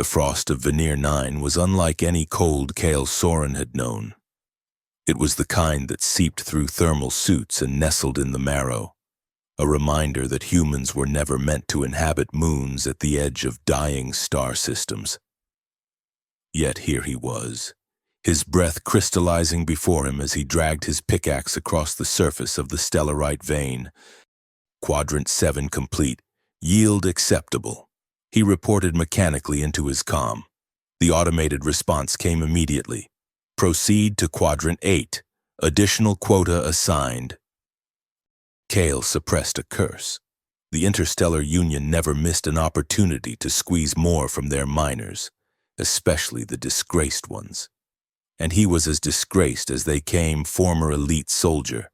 The frost of Veneer 9 was unlike any cold Kale Soren had known. It was the kind that seeped through thermal suits and nestled in the marrow, a reminder that humans were never meant to inhabit moons at the edge of dying star systems. Yet here he was, his breath crystallizing before him as he dragged his pickaxe across the surface of the stellarite vein. Quadrant 7 complete. Yield acceptable. He reported mechanically into his comm. The automated response came immediately. Proceed to Quadrant 8. Additional quota assigned. Kale suppressed a curse. The Interstellar Union never missed an opportunity to squeeze more from their miners, especially the disgraced ones. And he was as disgraced as they came, former elite soldier,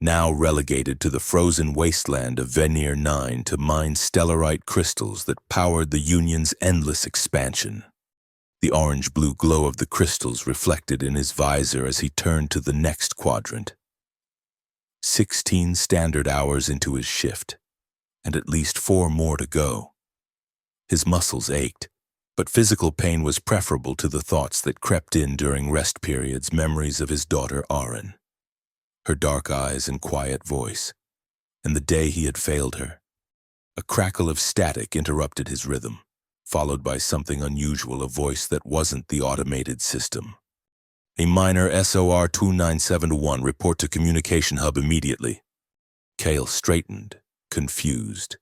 now relegated to the frozen wasteland of Veneer 9 to mine stellarite crystals that powered the Union's endless expansion. The orange-blue glow of the crystals reflected in his visor as he turned to the next quadrant. 16 standard hours into his shift, and at least 4 more to go. His muscles ached, but physical pain was preferable to the thoughts that crept in during rest periods, memories of his daughter Arin, her dark eyes and quiet voice, and the day he had failed her. A crackle of static interrupted his rhythm, followed by something unusual, a voice that wasn't the automated system. A miner SOR 2971, report to communication hub immediately. Kale straightened, confused.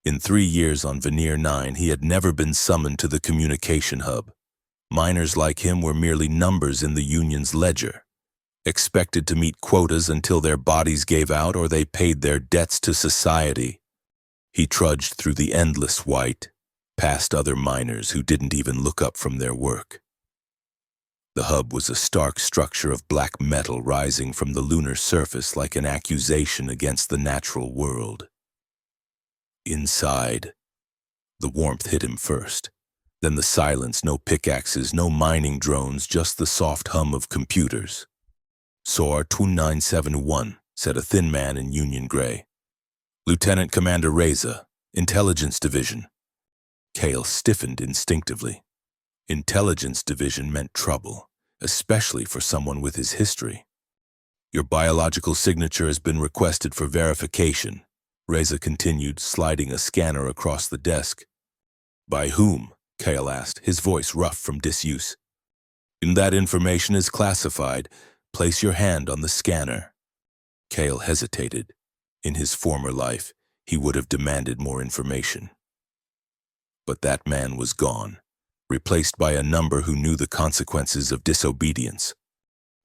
In 3 years on Veneer 9, he had never been summoned to the communication hub. Miners like him were merely numbers in the Union's ledger, expected to meet quotas until their bodies gave out or they paid their debts to society. He trudged through the endless white, past other miners who didn't even look up from their work. The hub was a stark structure of black metal rising from the lunar surface like an accusation against the natural world. Inside, the warmth hit him first, then the silence, no pickaxes, no mining drones, just the soft hum of computers. SOR 2971, said a thin man in Union gray. Lieutenant Commander Reza, Intelligence Division. Kale stiffened instinctively. Intelligence Division meant trouble, especially for someone with his history. Your biological signature has been requested for verification, Reza continued, sliding a scanner across the desk. By whom? Kale asked, his voice rough from disuse. That information is classified. Place your hand on the scanner. Kale hesitated. In his former life, he would have demanded more information. But that man was gone, replaced by a number who knew the consequences of disobedience.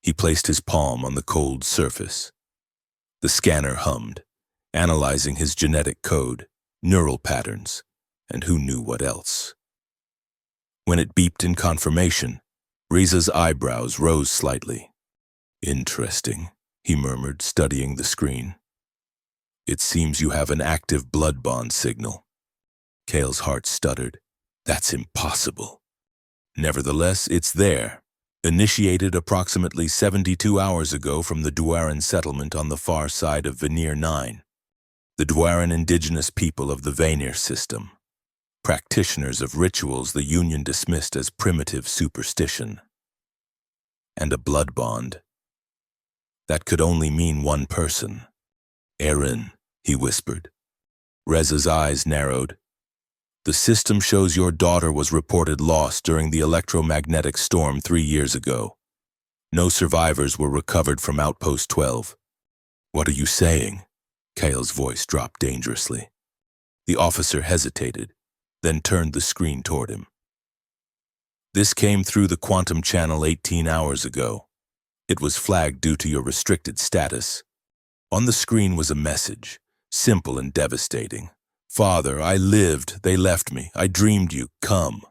He placed his palm on the cold surface. The scanner hummed, analyzing his genetic code, neural patterns, and who knew what else. When it beeped in confirmation, Reza's eyebrows rose slightly. Interesting, he murmured, studying the screen. It seems you have an active blood bond signal. Kale's heart stuttered. That's impossible. Nevertheless, it's there, initiated approximately 72 hours ago from the Dwaran settlement on the far side of Veneer 9. The Dwaran indigenous people of the Veneer system, practitioners of rituals the Union dismissed as primitive superstition. And a blood bond. That could only mean one person. Arin, he whispered. Reza's eyes narrowed. The system shows your daughter was reported lost during the electromagnetic storm 3 years ago. No survivors were recovered from Outpost 12. What are you saying? Kale's voice dropped dangerously. The officer hesitated, then turned the screen toward him. This came through the quantum channel 18 hours ago. It was flagged due to your restricted status. On the screen was a message, simple and devastating. Father, I lived, they left me, I dreamed you, come.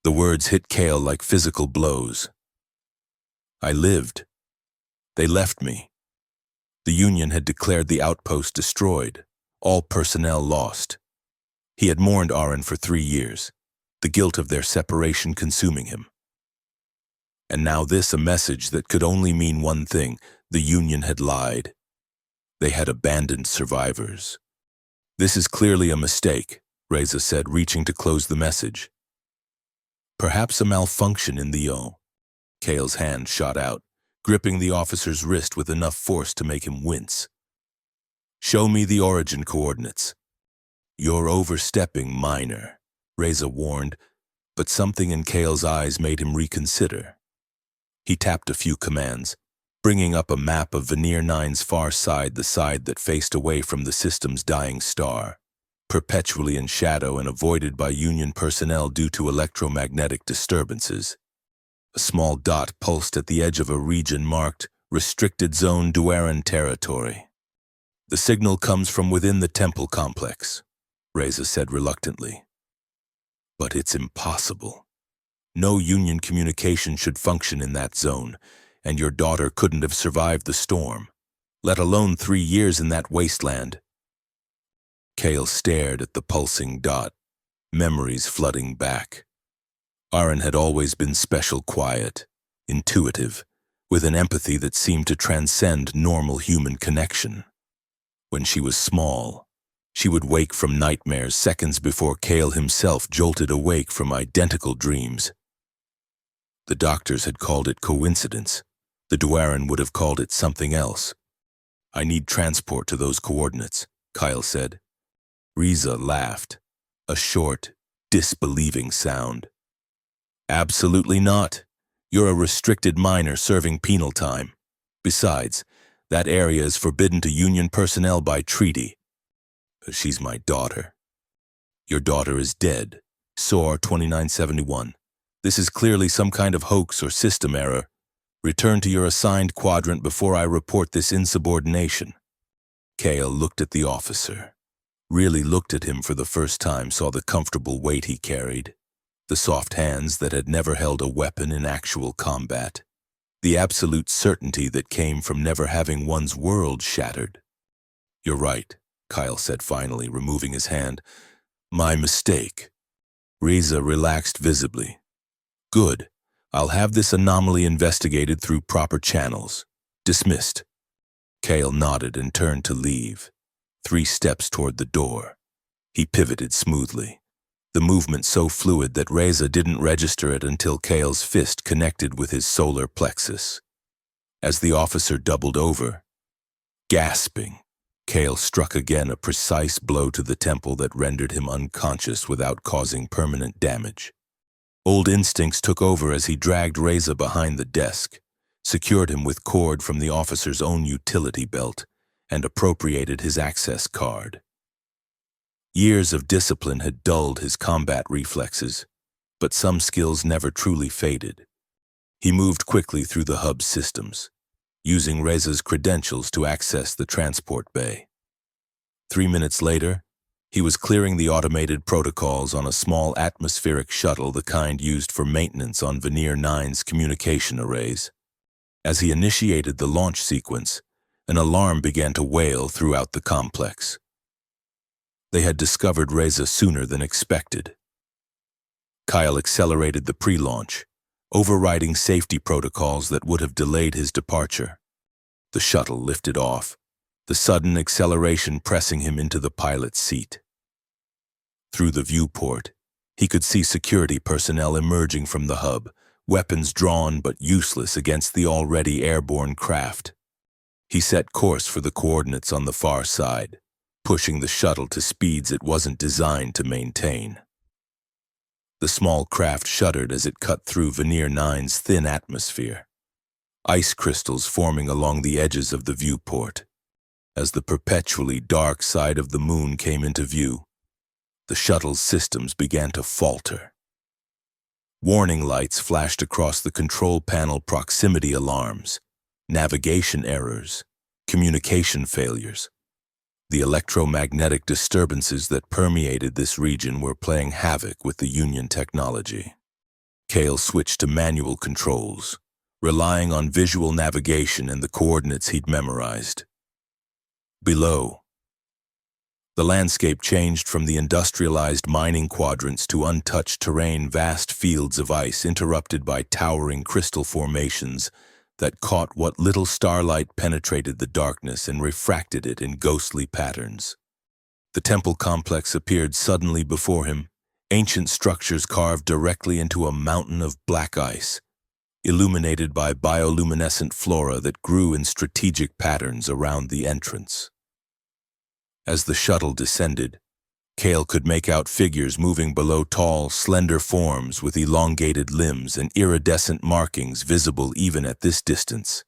The words hit Kale like physical blows. I lived. They left me. The Union had declared the outpost destroyed, all personnel lost. He had mourned Arin for 3 years, the guilt of their separation consuming him. And now this, a message that could only mean one thing: the Union had lied. They had abandoned survivors. This is clearly a mistake, Reza said, reaching to close the message. Perhaps a malfunction in the O. Kale's hand shot out, gripping the officer's wrist with enough force to make him wince. Show me the origin coordinates. You're overstepping, minor, Reza warned, but something in Kale's eyes made him reconsider. He tapped a few commands, bringing up a map of Veneer 9's far side, the side that faced away from the system's dying star, perpetually in shadow and avoided by Union personnel due to electromagnetic disturbances. A small dot pulsed at the edge of a region marked Restricted Zone Duaran Territory. The signal comes from within the temple complex, Reza said reluctantly. But it's impossible. No Union communication should function in that zone, and your daughter couldn't have survived the storm, let alone 3 years in that wasteland. Kale stared at the pulsing dot, memories flooding back. Aaron had always been special quiet, intuitive, with an empathy that seemed to transcend normal human connection. When she was small, she would wake from nightmares seconds before Kale himself jolted awake from identical dreams. The doctors had called it coincidence. The Duaran would have called it something else. I need transport to those coordinates, Kyle said. Reza laughed, a short, disbelieving sound. Absolutely not. You're a restricted minor serving penal time. Besides, that area is forbidden to Union personnel by treaty. She's my daughter. Your daughter is dead. SOAR 2971. This is clearly some kind of hoax or system error. Return to your assigned quadrant before I report this insubordination. Kale looked at the officer. Really looked at him for the first time, saw the comfortable weight he carried, the soft hands that had never held a weapon in actual combat, the absolute certainty that came from never having one's world shattered. You're right, Kyle said finally, removing his hand. My mistake. Reza relaxed visibly. Good. I'll have this anomaly investigated through proper channels. Dismissed. Kale nodded and turned to leave. 3 steps toward the door. He pivoted smoothly, the movement so fluid that Reza didn't register it until Kale's fist connected with his solar plexus. As the officer doubled over, gasping, Kale struck again, a precise blow to the temple that rendered him unconscious without causing permanent damage. Old instincts took over as he dragged Reza behind the desk, secured him with cord from the officer's own utility belt, and appropriated his access card. Years of discipline had dulled his combat reflexes, but some skills never truly faded. He moved quickly through the hub's systems, using Reza's credentials to access the transport bay. 3 minutes later, he was clearing the automated protocols on a small atmospheric shuttle, the kind used for maintenance on Veneer 9's communication arrays. As he initiated the launch sequence, an alarm began to wail throughout the complex. They had discovered Reza sooner than expected. Kyle accelerated the pre-launch, overriding safety protocols that would have delayed his departure. The shuttle lifted off, the sudden acceleration pressing him into the pilot's seat. Through the viewport, he could see security personnel emerging from the hub, weapons drawn but useless against the already airborne craft. He set course for the coordinates on the far side, pushing the shuttle to speeds it wasn't designed to maintain. The small craft shuddered as it cut through Veneer 9's thin atmosphere, ice crystals forming along the edges of the viewport. As the perpetually dark side of the moon came into view, the shuttle's systems began to falter. Warning lights flashed across the control panel, proximity alarms, navigation errors, communication failures. The electromagnetic disturbances that permeated this region were playing havoc with the Union technology. Kale switched to manual controls, relying on visual navigation and the coordinates he'd memorized. Below, the landscape changed from the industrialized mining quadrants to untouched terrain, vast fields of ice interrupted by towering crystal formations that caught what little starlight penetrated the darkness and refracted it in ghostly patterns. The temple complex appeared suddenly before him, Ancient structures carved directly into a mountain of black ice, illuminated by bioluminescent flora that grew in strategic patterns around the entrance. As the shuttle descended, Cale could make out figures moving below tall, slender forms with elongated limbs and iridescent markings visible even at this distance.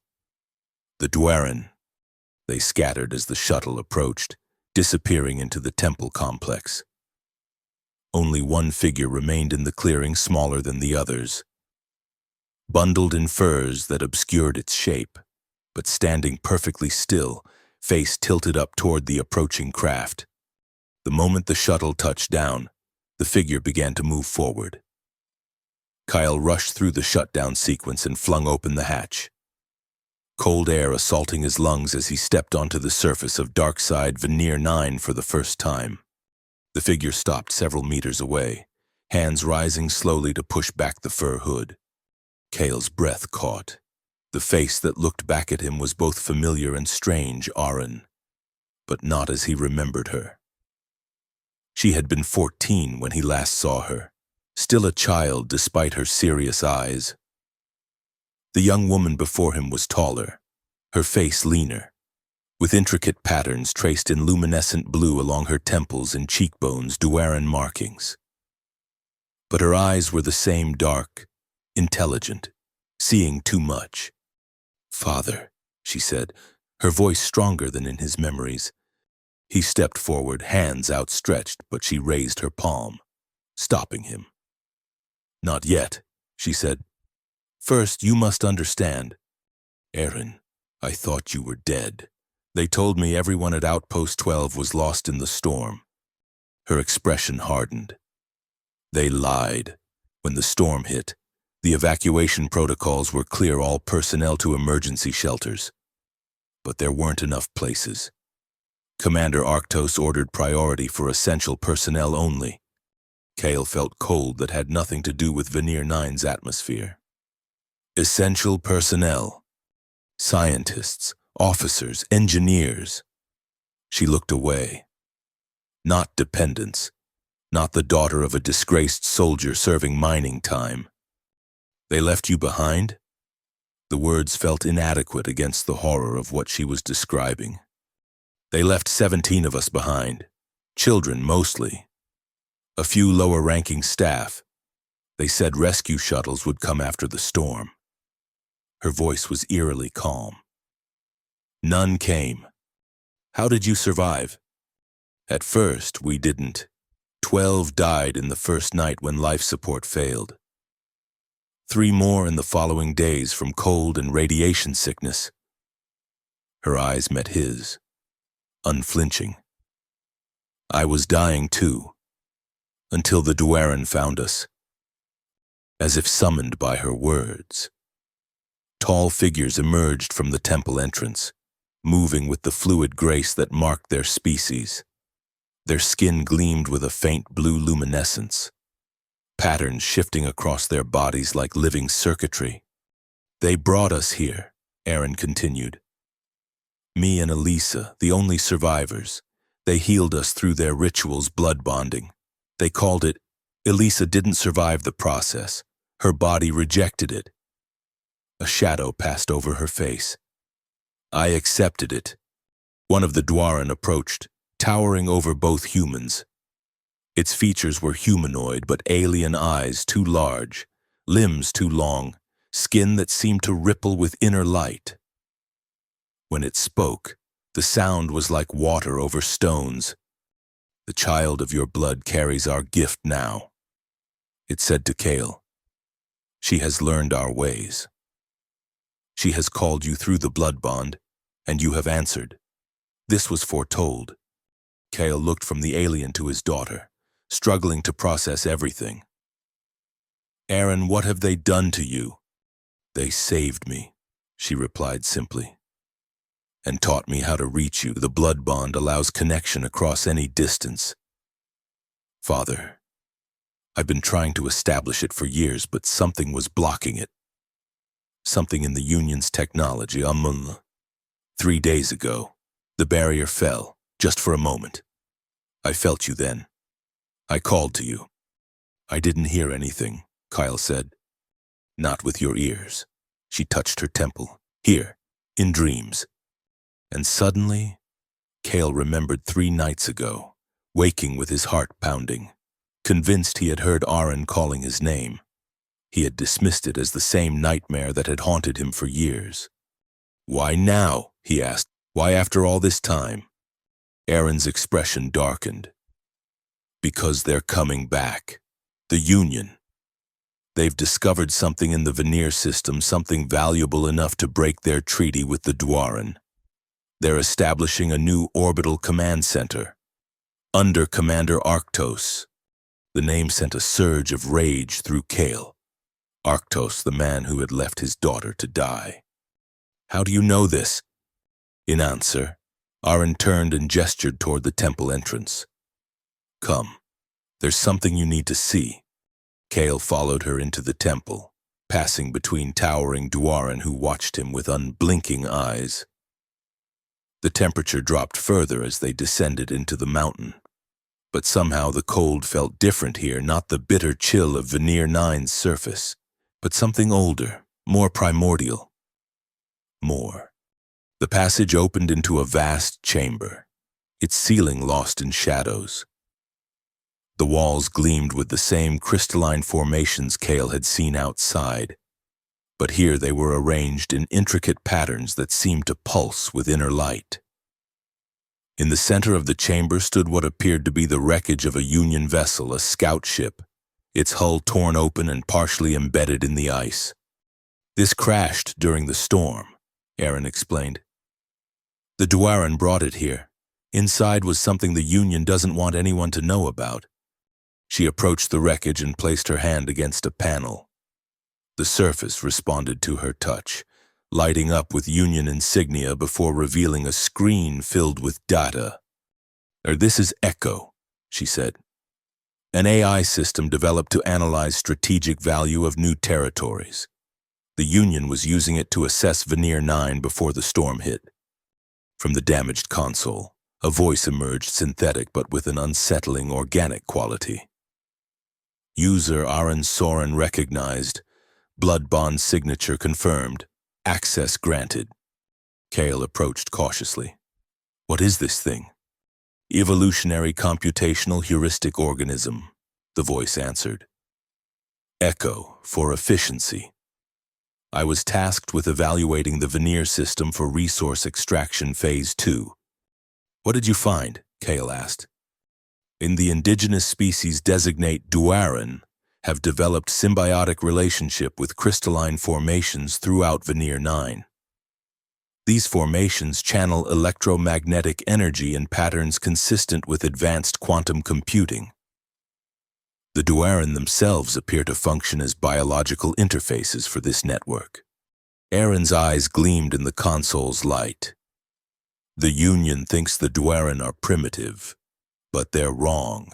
The Dwaren. They scattered as the shuttle approached, disappearing into the temple complex. Only one figure remained in the clearing, smaller than the others. Bundled in furs that obscured its shape, but standing perfectly still, face tilted up toward the approaching craft. The moment the shuttle touched down, the figure began to move forward. Kyle rushed through the shutdown sequence and flung open the hatch. Cold air assaulting his lungs as he stepped onto the surface of Darkside Veneer 9 for the first time. The figure stopped several meters away, hands rising slowly to push back the fur hood. Cale's breath caught. The face that looked back at him was both familiar and strange, Aran, but not as he remembered her. She had been 14 when he last saw her, still a child despite her serious eyes. The young woman before him was taller, her face leaner, with intricate patterns traced in luminescent blue along her temples and cheekbones, Dwaren markings. But her eyes were the same, dark, intelligent, seeing too much. "Father," she said, her voice stronger than in his memories. He stepped forward, hands outstretched, but she raised her palm, stopping him. "Not yet," she said. "First, you must understand. Aaron, I thought you were dead. They told me everyone at Outpost 12 was lost in the storm." Her expression hardened. "They lied. When the storm hit, the evacuation protocols were clear all personnel to emergency shelters. But there weren't enough places. Commander Arctos ordered priority for essential personnel only." Cale felt cold that had nothing to do with Veneer 9's atmosphere. "Essential personnel. Scientists, officers, engineers." She looked away. "Not dependents. Not the daughter of a disgraced soldier serving mining time. They left you behind?" The words felt inadequate against the horror of what she was describing. "They left 17 of us behind. Children, mostly. A few lower-ranking staff. They said rescue shuttles would come after the storm." Her voice was eerily calm. "None came. How did you survive?" "At first, we didn't. 12 died in the first night when life support failed. 3 more in the following days from cold and radiation sickness." Her eyes met his, unflinching. "I was dying too, until the Dwaren found us." As if summoned by her words, tall figures emerged from the temple entrance, moving with the fluid grace that marked their species. Their skin gleamed with a faint blue luminescence, patterns shifting across their bodies like living circuitry. "They brought us here," Aaron continued. "Me and Elisa, the only survivors. They healed us through their rituals, blood bonding. They called it, Elisa didn't survive the process. Her body rejected it." A shadow passed over her face. "I accepted it." One of the Dwaren approached, towering over both humans. Its features were humanoid, but alien eyes too large, limbs too long, skin that seemed to ripple with inner light. When it spoke, the sound was like water over stones. "The child of your blood carries our gift now," it said to Cale. "She has learned our ways. She has called you through the blood bond, and you have answered. This was foretold." Cale looked from the alien to his daughter, struggling to process everything. "Aaron, what have they done to you?" "They saved me," she replied simply, "and taught me how to reach you. The blood bond allows connection across any distance. Father, I've been trying to establish it for years, but something was blocking it. Something in the Union's technology, 3 days ago, the barrier fell, just for a moment. I felt you then. I called to you. I didn't hear anything, Kyle said. Not with your ears. She touched her temple. Here, in dreams. And suddenly, Kale remembered 3 nights ago, waking with his heart pounding, convinced he had heard Aaron calling his name. He had dismissed it as the same nightmare that had haunted him for years. Why now? He asked. Why after all this time? Aaron's expression darkened. Because they're coming back. The Union. They've discovered something in the Veneer system, something valuable enough to break their treaty with the Dwaran. They're establishing a new orbital command center. Under Commander Arctos. The name sent a surge of rage through Kale. Arctos, the man who had left his daughter to die. How do you know this? In answer, Aaron turned and gestured toward the temple entrance. Come. There's something you need to see. Kale followed her into the temple, passing between towering Dwaran who watched him with unblinking eyes. The temperature dropped further as they descended into the mountain. But somehow the cold felt different here, not the bitter chill of Veneer 9's surface, but something older, more primordial. More. The passage opened into a vast chamber, its ceiling lost in shadows. The walls gleamed with the same crystalline formations Kale had seen outside, but here they were arranged in intricate patterns that seemed to pulse with inner light. In the center of the chamber stood what appeared to be the wreckage of a Union vessel, a scout ship, its hull torn open and partially embedded in the ice. This crashed during the storm, Aaron explained. The Dwaran brought it here. Inside was something the Union doesn't want anyone to know about. She approached the wreckage and placed her hand against a panel. The surface responded to her touch, lighting up with Union insignia before revealing a screen filled with data. This is Echo, she said. An AI system developed to analyze strategic value of new territories. The Union was using it to assess Veneer 9 before the storm hit. From the damaged console, a voice emerged, synthetic but with an unsettling organic quality. User Aaron Soren recognized. Blood bond signature confirmed. Access granted. Kale approached cautiously. What is this thing? Evolutionary computational heuristic organism, the voice answered. Echo, for efficiency. I was tasked with evaluating the Veneer system for resource extraction phase 2. What did you find? Kale asked. In the indigenous species designate Dwaran, have developed symbiotic relationship with crystalline formations throughout Veneer 9. These formations channel electromagnetic energy in patterns consistent with advanced quantum computing. The Dwaran themselves appear to function as biological interfaces for this network. Aaron's eyes gleamed in the console's light. The Union thinks the Dwaran are primitive, but they're wrong.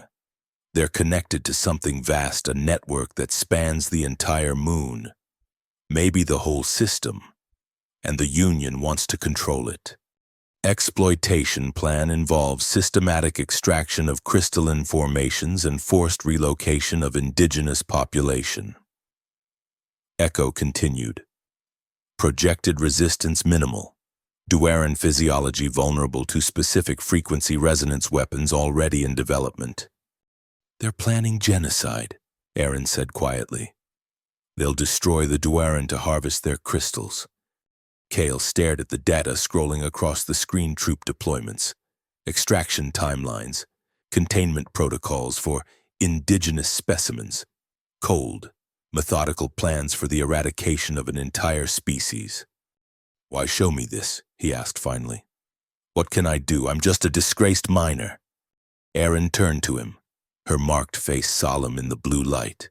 They're connected to something vast, a network that spans the entire moon, maybe the whole system, and the Union wants to control it. Exploitation plan involves systematic extraction of crystalline formations and forced relocation of indigenous population. Echo continued. Projected resistance minimal. Dwaran physiology vulnerable to specific frequency resonance weapons already in development. They're planning genocide, Aaron said quietly. They'll destroy the Dwaran to harvest their crystals. Kale stared at the data scrolling across the screen. Troop deployments, extraction timelines, containment protocols for indigenous specimens, cold, methodical plans for the eradication of an entire species. Why show me this? He asked finally. What can I do? I'm just a disgraced miner. Aaron turned to him, her marked face solemn in the blue light.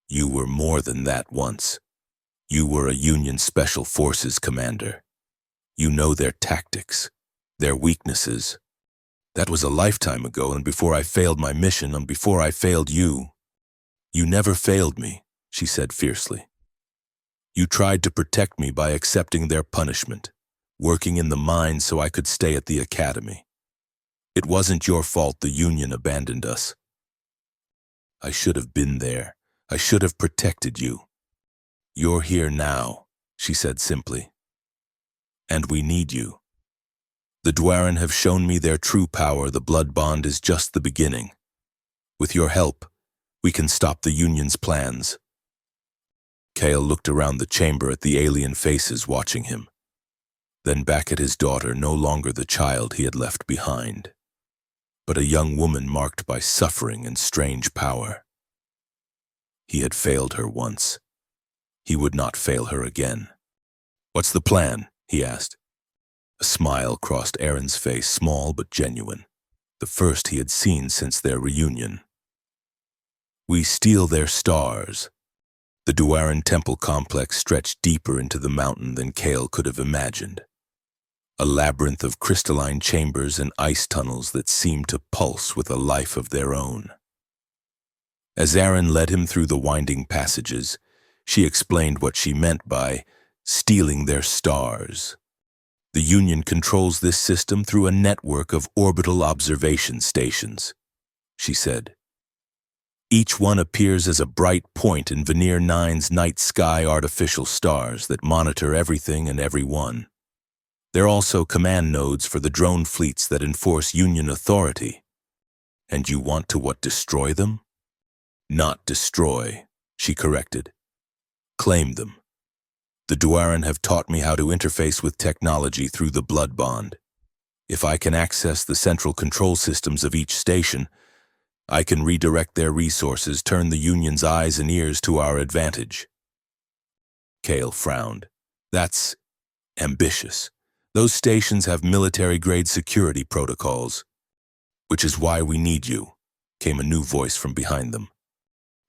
You were more than that once. You were a Union Special Forces commander. You know their tactics, their weaknesses. That was a lifetime ago, and before I failed my mission, and before I failed you. You never failed me, she said fiercely. You tried to protect me by accepting their punishment, working in the mines so I could stay at the academy. It wasn't your fault the Union abandoned us. I should have been there. I should have protected you. You're here now, she said simply. And we need you. The Dwaran have shown me their true power. The blood bond is just the beginning. With your help, we can stop the Union's plans. Kale looked around the chamber at the alien faces watching him, then back at his daughter, no longer the child he had left behind, but a young woman marked by suffering and strange power. He had failed her once. He would not fail her again. "What's the plan?" he asked. A smile crossed Aaron's face, small but genuine, the first he had seen since their reunion. "We steal their stars." The Dwaran temple complex stretched deeper into the mountain than Kale could have imagined. A labyrinth of crystalline chambers and ice tunnels that seemed to pulse with a life of their own. As Aaron led him through the winding passages, she explained what she meant by stealing their stars. The Union controls this system through a network of orbital observation stations, she said. Each one appears as a bright point in Veneer 9's night sky artificial stars that monitor everything and everyone. They're also command nodes for the drone fleets that enforce Union authority. And you want to what, destroy them? Not destroy, she corrected. Claim them. The Dwaran have taught me how to interface with technology through the blood bond. If I can access the central control systems of each station, I can redirect their resources, turn the Union's eyes and ears to our advantage. Kale frowned. That's ambitious. Those stations have military-grade security protocols. Which is why we need you, came a new voice from behind them.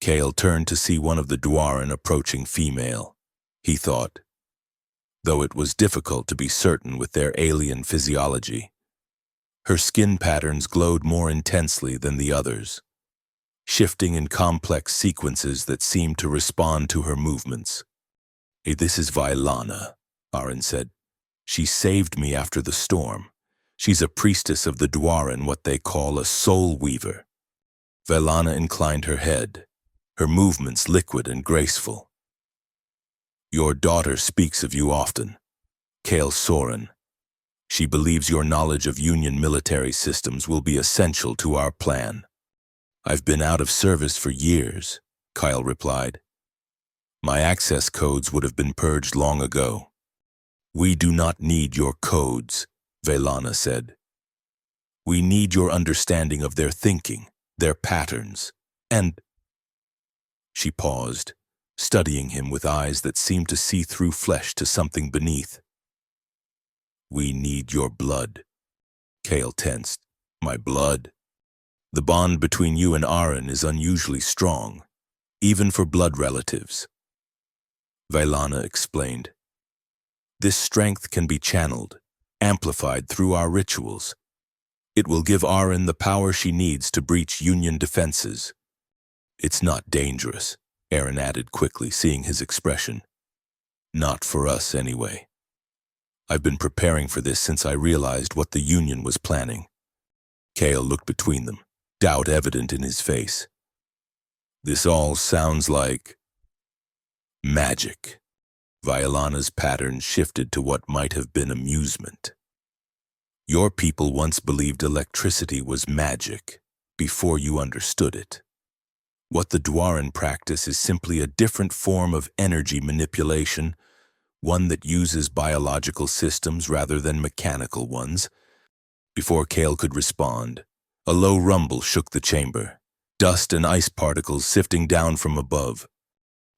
Kale turned to see one of the Dwaran approaching female. He thought, though it was difficult to be certain with their alien physiology. Her skin patterns glowed more intensely than the others, shifting in complex sequences that seemed to respond to her movements. "Hey, this is Vailana," Aaron said. "She saved me after the storm. She's a priestess of the Dwaran, what they call a soul weaver." Vailana inclined her head, her movements liquid and graceful. "Your daughter speaks of you often, Kale Soren. She believes your knowledge of Union military systems will be essential to our plan." "I've been out of service for years," Kyle replied. "My access codes would have been purged long ago." "We do not need your codes," Vailana said. "We need your understanding of their thinking, their patterns, and—" She paused, studying him with eyes that seemed to see through flesh to something beneath. "We need your blood." Kale tensed. "My blood?" "The bond between you and Aaron is unusually strong, even for blood relatives." Vailana explained. "This strength can be channeled, amplified through our rituals. It will give Aaron the power she needs to breach Union defenses." "It's not dangerous," Aaron added quickly, seeing his expression. "Not for us, anyway. I've been preparing for this since I realized what the Union was planning." Kale looked between them, doubt evident in his face. "This all sounds like magic." Vailana's pattern shifted to what might have been amusement. "Your people once believed electricity was magic, before you understood it. What the Dwaran practice is simply a different form of energy manipulation, one that uses biological systems rather than mechanical ones." Before Kale could respond, a low rumble shook the chamber, dust and ice particles sifting down from above.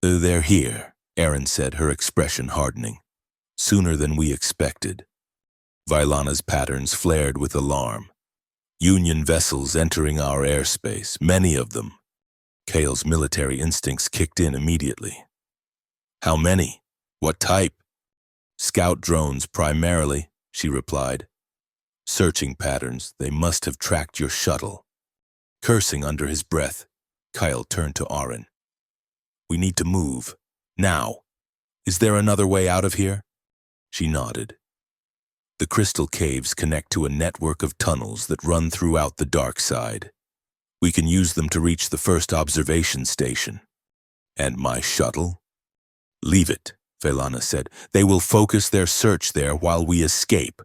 "They're here," Aaron said, her expression hardening. "Sooner than we expected." Vailana's patterns flared with alarm. "Union vessels entering our airspace, many of them." Kale's military instincts kicked in immediately. "How many? What type?" "Scout drones primarily," she replied. "Searching patterns, they must have tracked your shuttle." Cursing under his breath, Kyle turned to Aaron. "We need to move. Now. Is there another way out of here?" She nodded. "The crystal caves connect to a network of tunnels that run throughout the dark side. We can use them to reach the first observation station. And my shuttle? Leave it, Velana said. They will focus their search there while we escape.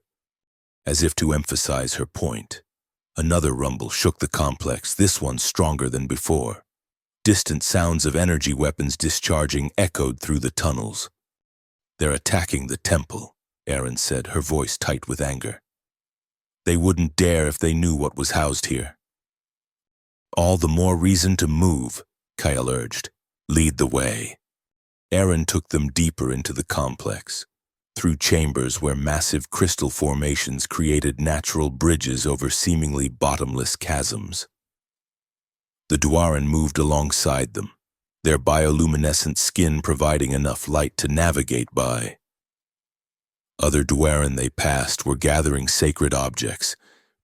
As if to emphasize her point, another rumble shook the complex, this one stronger than before. Distant sounds of energy weapons discharging echoed through the tunnels. They're attacking the temple, Aaron said, her voice tight with anger. They wouldn't dare if they knew what was housed here. All the more reason to move, Kyle urged. Lead the way. Aaron took them deeper into the complex, through chambers where massive crystal formations created natural bridges over seemingly bottomless chasms. The Dwaran moved alongside them, their bioluminescent skin providing enough light to navigate by. Other Dwaran they passed were gathering sacred objects,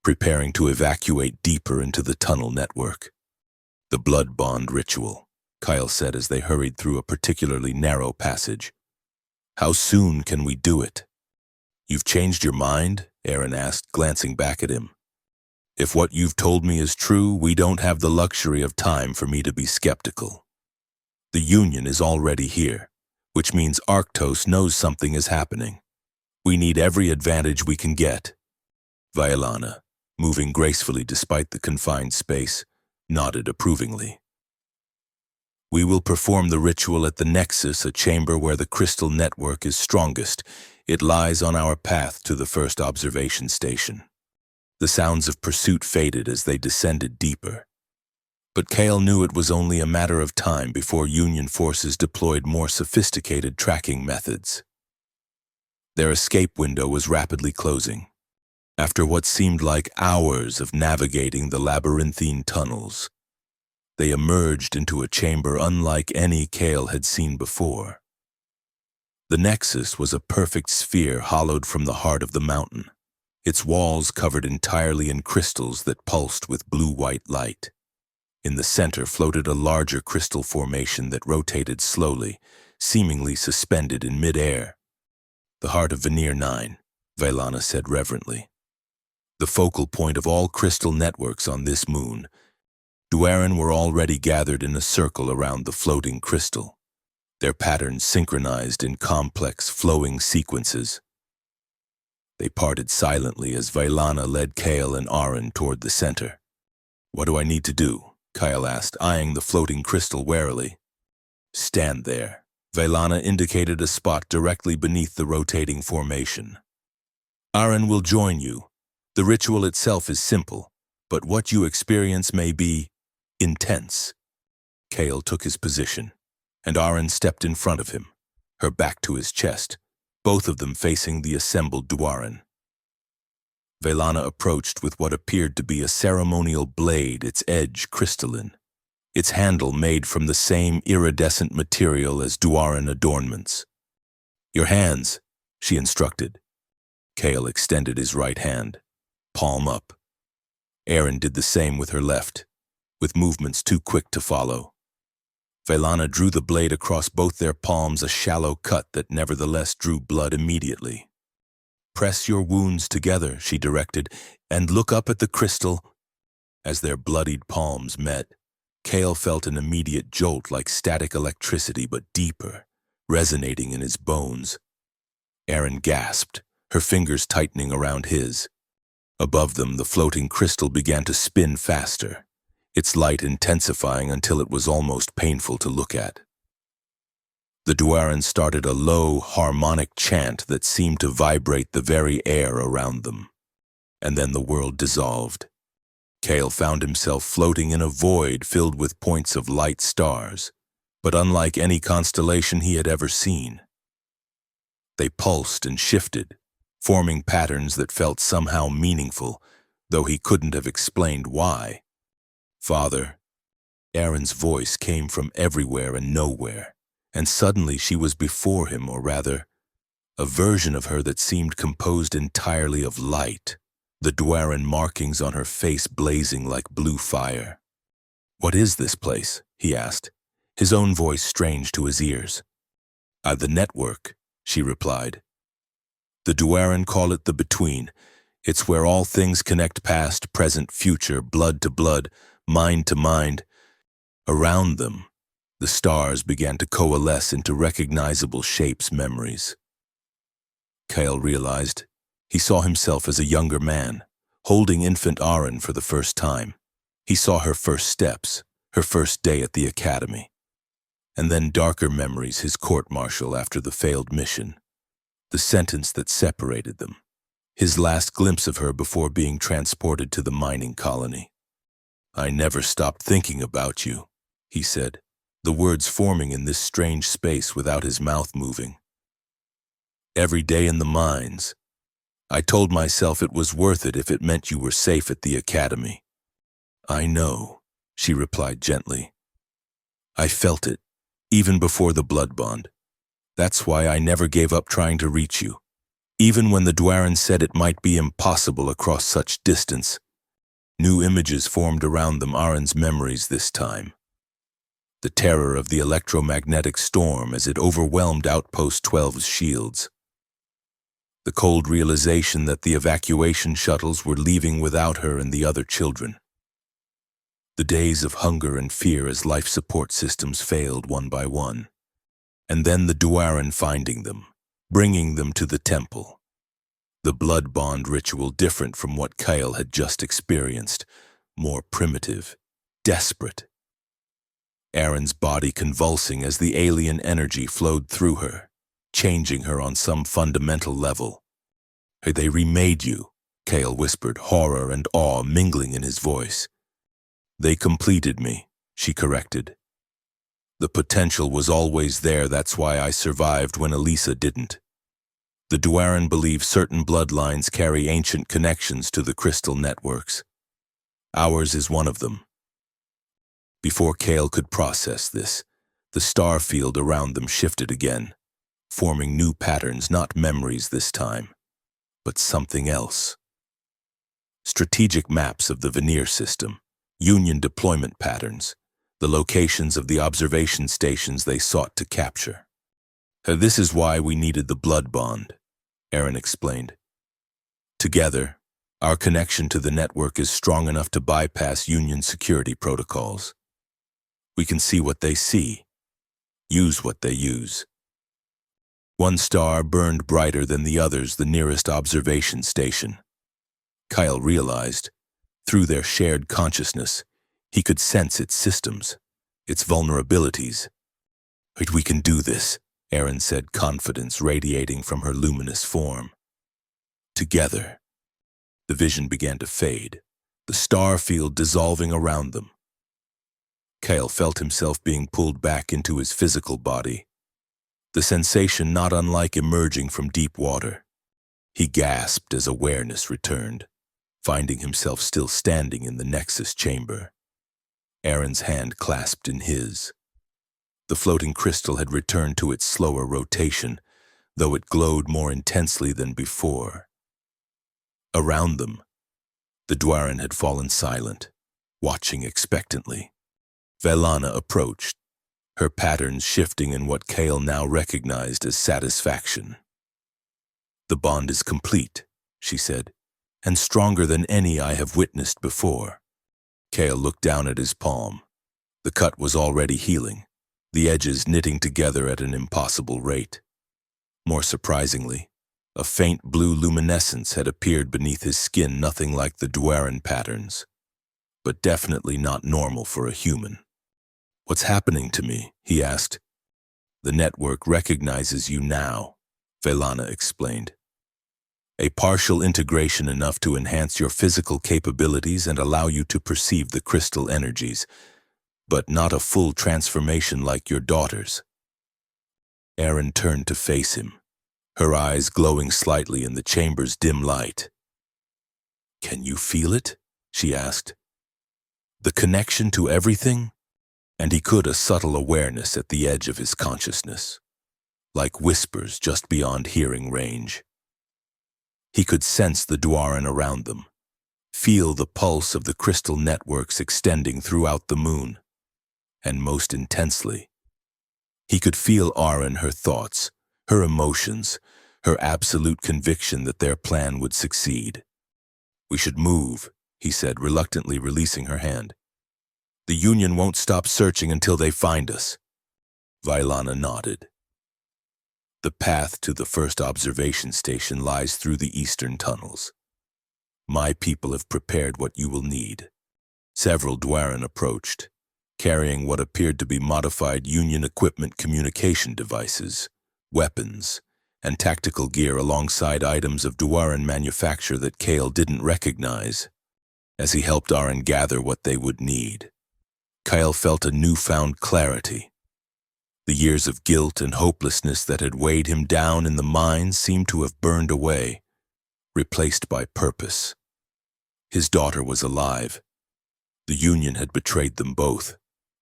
preparing to evacuate deeper into the tunnel network. The blood bond ritual, Kyle said as they hurried through a particularly narrow passage. How soon can we do it? You've changed your mind? Aaron asked, glancing back at him. If what you've told me is true, we don't have the luxury of time for me to be skeptical. The Union is already here, which means Arctos knows something is happening. We need every advantage we can get. Violana, moving gracefully despite the confined space, nodded approvingly. We will perform the ritual at the Nexus, a chamber where the crystal network is strongest. It lies on our path to the first observation station. The sounds of pursuit faded as they descended deeper. But Kale knew it was only a matter of time before Union forces deployed more sophisticated tracking methods. Their escape window was rapidly closing. After what seemed like hours of navigating the labyrinthine tunnels, they emerged into a chamber unlike any Kale had seen before. The Nexus was a perfect sphere hollowed from the heart of the mountain, its walls covered entirely in crystals that pulsed with blue-white light. In the center floated a larger crystal formation that rotated slowly, seemingly suspended in mid-air. The heart of Veneer 9, Velana said reverently. The focal point of all crystal networks on this moon. Dwaran were already gathered in a circle around the floating crystal, their patterns synchronized in complex, flowing sequences. They parted silently as Velana led Kale and Aaron toward the center. What do I need to do? Kyle asked, eyeing the floating crystal warily. Stand there. Velana indicated a spot directly beneath the rotating formation. Aaron will join you. The ritual itself is simple, but what you experience may be intense. Kale took his position, and Aaron stepped in front of him, her back to his chest, both of them facing the assembled Dwaran. Velana approached with what appeared to be a ceremonial blade, its edge crystalline, its handle made from the same iridescent material as Dwaran adornments. Your hands, she instructed. Kale extended his right hand, palm up. Aaron did the same with her left, with movements too quick to follow. Velana drew the blade across both their palms, a shallow cut that nevertheless drew blood immediately. Press your wounds together, she directed, and look up at the crystal. As their bloodied palms met, Kale felt an immediate jolt like static electricity, but deeper, resonating in his bones. Aaron gasped, her fingers tightening around his. Above them, the floating crystal began to spin faster, its light intensifying until it was almost painful to look at. The Dwaran started a low, harmonic chant that seemed to vibrate the very air around them. And then the world dissolved. Kale found himself floating in a void filled with points of light stars, but unlike any constellation he had ever seen. They pulsed and shifted, forming patterns that felt somehow meaningful, though he couldn't have explained why. Father, Aaron's voice came from everywhere and nowhere, and suddenly she was before him, or rather, a version of her that seemed composed entirely of light, the Dwaran markings on her face blazing like blue fire. What is this place? He asked, his own voice strange to his ears. The network, she replied. The Dwaran call it the Between. It's where all things connect past, present, future, blood to blood, mind to mind. Around them, the stars began to coalesce into recognizable shapes, memories. Kyle realized he saw himself as a younger man, holding infant Aaron for the first time. He saw her first steps, her first day at the academy. And then darker memories, his court-martial after the failed mission, the sentence that separated them, his last glimpse of her before being transported to the mining colony. "I never stopped thinking about you," he said, the words forming in this strange space without his mouth moving. "Every day in the mines, I told myself it was worth it if it meant you were safe at the academy." "I know," she replied gently. "I felt it, even before the blood bond. That's why I never gave up trying to reach you, even when the Dwaran said it might be impossible across such distance." New images formed around them, Aaron's memories this time. The terror of the electromagnetic storm as it overwhelmed Outpost 12's shields. The cold realization that the evacuation shuttles were leaving without her and the other children. The days of hunger and fear as life support systems failed one by one. And then the Dwaran finding them, bringing them to the temple. The blood bond ritual different from what Kyle had just experienced, more primitive, desperate. Aaron's body convulsing as the alien energy flowed through her, changing her on some fundamental level. "They remade you," Kyle whispered, horror and awe mingling in his voice. "They completed me," she corrected. "The potential was always there, that's why I survived when Elisa didn't." The Dwaran believe certain bloodlines carry ancient connections to the crystal networks. Ours is one of them. Before Kale could process this, the star field around them shifted again, forming new patterns, not memories this time, but something else. Strategic maps of the Veneer system, Union deployment patterns, the locations of the observation stations they sought to capture. "This is why we needed the blood bond," Aaron explained. "Together, our connection to the network is strong enough to bypass Union security protocols. We can see what they see, use what they use." One star burned brighter than the others, the nearest observation station. Kyle realized, through their shared consciousness, he could sense its systems, its vulnerabilities. "We can do this," Aaron said, confidence radiating from her luminous form. Together, the vision began to fade, the star field dissolving around them. Kyle felt himself being pulled back into his physical body, the sensation not unlike emerging from deep water. He gasped as awareness returned, finding himself still standing in the Nexus chamber. Aaron's hand clasped in his. The floating crystal had returned to its slower rotation, though it glowed more intensely than before. Around them, the Dwaran had fallen silent, watching expectantly. Velana approached, her patterns shifting in what Kale now recognized as satisfaction. "The bond is complete," she said, "and stronger than any I have witnessed before." Kale looked down at his palm. The cut was already healing, the edges knitting together at an impossible rate. More surprisingly, a faint blue luminescence had appeared beneath his skin, nothing like the Dwaran patterns, but definitely not normal for a human. "What's happening to me?" he asked. "The network recognizes you now," Velana explained. "A partial integration enough to enhance your physical capabilities and allow you to perceive the crystal energies, but not a full transformation like your daughter's." Aaron turned to face him, her eyes glowing slightly in the chamber's dim light. "Can you feel it?" she asked. "The connection to everything?" And he could a subtle awareness at the edge of his consciousness, like whispers just beyond hearing range. He could sense the Dwaran around them, feel the pulse of the crystal networks extending throughout the moon, and most intensely, he could feel Aaron, her thoughts, her emotions, her absolute conviction that their plan would succeed. "We should move," he said, reluctantly releasing her hand. The Union won't stop searching until they find us. Vailana nodded. The path to the first observation station lies through the eastern tunnels. My people have prepared what you will need. Several Dwaran approached, carrying what appeared to be modified Union equipment communication devices, weapons, and tactical gear alongside items of Dwaran manufacture that Kale didn't recognize. As he helped Aaron gather what they would need, Kyle felt a newfound clarity. The years of guilt and hopelessness that had weighed him down in the mines seemed to have burned away, replaced by purpose. His daughter was alive. The Union had betrayed them both,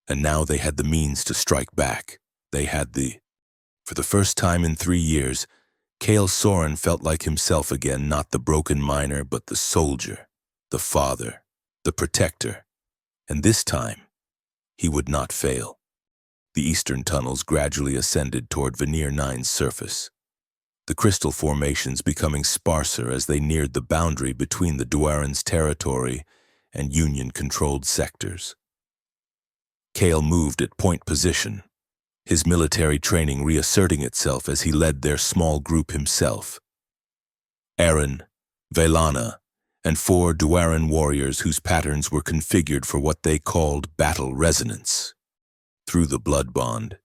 and now they had the means to strike back. For the first time in 3 years, Kale Soren felt like himself again, not the broken miner, but the soldier, the father, the protector. And this time, he would not fail. The eastern tunnels gradually ascended toward Veneer 9's surface, the crystal formations becoming sparser as they neared the boundary between the Dwaran's territory and Union-controlled sectors. Kale moved at point position, his military training reasserting itself as he led their small group himself. Aaron, Vailana, and 4 Dwaran warriors whose patterns were configured for what they called battle resonance. Through the blood bond,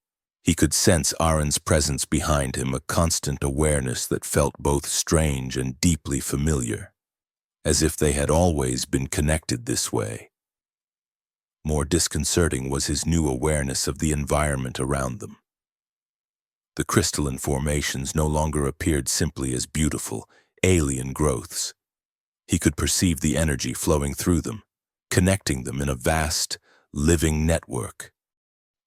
he could sense Aaron's presence behind him, a constant awareness that felt both strange and deeply familiar, as if they had always been connected this way. More disconcerting was his new awareness of the environment around them. The crystalline formations no longer appeared simply as beautiful, alien growths. He could perceive the energy flowing through them, connecting them in a vast, living network.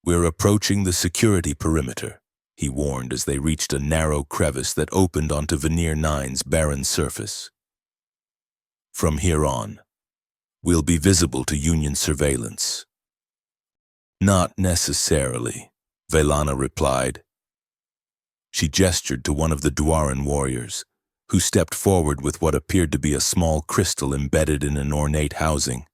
"We're approaching the security perimeter," he warned as they reached a narrow crevice that opened onto Veneer 9's barren surface. "From here on, we'll be visible to Union surveillance." "Not necessarily," Vailana replied. She gestured to one of the Dwaran warriors, who stepped forward with what appeared to be a small crystal embedded in an ornate housing.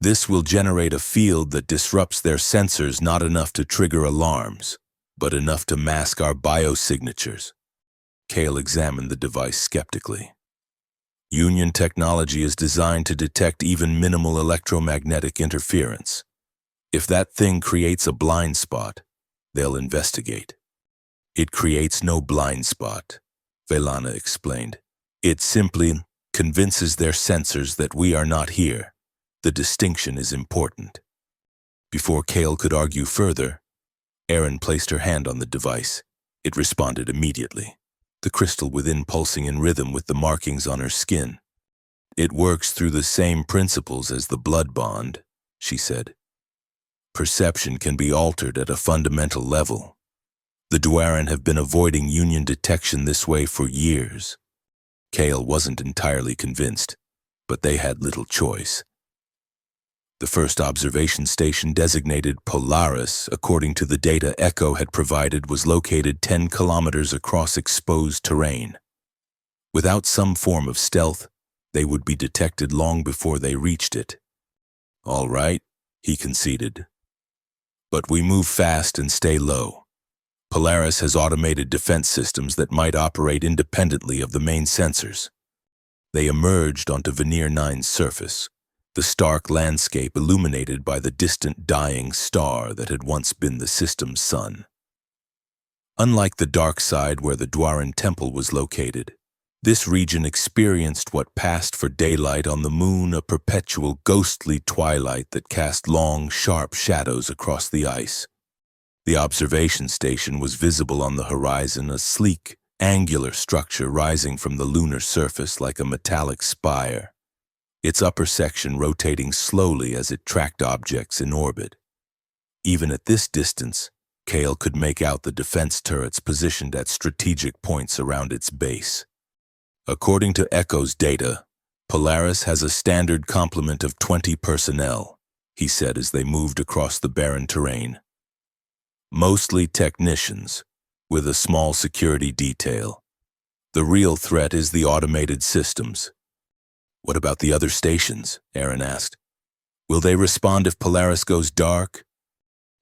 "This will generate a field that disrupts their sensors, not enough to trigger alarms, but enough to mask our biosignatures." Kale examined the device skeptically. "Union technology is designed to detect even minimal electromagnetic interference. If that thing creates a blind spot, they'll investigate." "It creates no blind spot," Vailana explained. "It simply convinces their sensors that we are not here. The distinction is important." Before Kale could argue further, Erin placed her hand on the device. It responded immediately, the crystal within pulsing in rhythm with the markings on her skin. "It works through the same principles as the blood bond," she said. "Perception can be altered at a fundamental level. The Dwaran have been avoiding Union detection this way for years." Kale wasn't entirely convinced, but they had little choice. The first observation station, designated Polaris, according to the data Echo had provided, was located 10 kilometers across exposed terrain. Without some form of stealth, they would be detected long before they reached it. "All right," he conceded. "But we move fast and stay low. Polaris has automated defense systems that might operate independently of the main sensors." They emerged onto Veneer 9's surface, the stark landscape illuminated by the distant dying star that had once been the system's sun. Unlike the dark side where the Dwaran temple was located, this region experienced what passed for daylight on the moon, a perpetual ghostly twilight that cast long, sharp shadows across the ice. The observation station was visible on the horizon, a sleek, angular structure rising from the lunar surface like a metallic spire, its upper section rotating slowly as it tracked objects in orbit. Even at this distance, Kale could make out the defense turrets positioned at strategic points around its base. "According to Echo's data, Polaris has a standard complement of 20 personnel," he said as they moved across the barren terrain. "Mostly technicians, with a small security detail. The real threat is the automated systems." "What about the other stations?" Aaron asked. Will they respond if Polaris goes dark?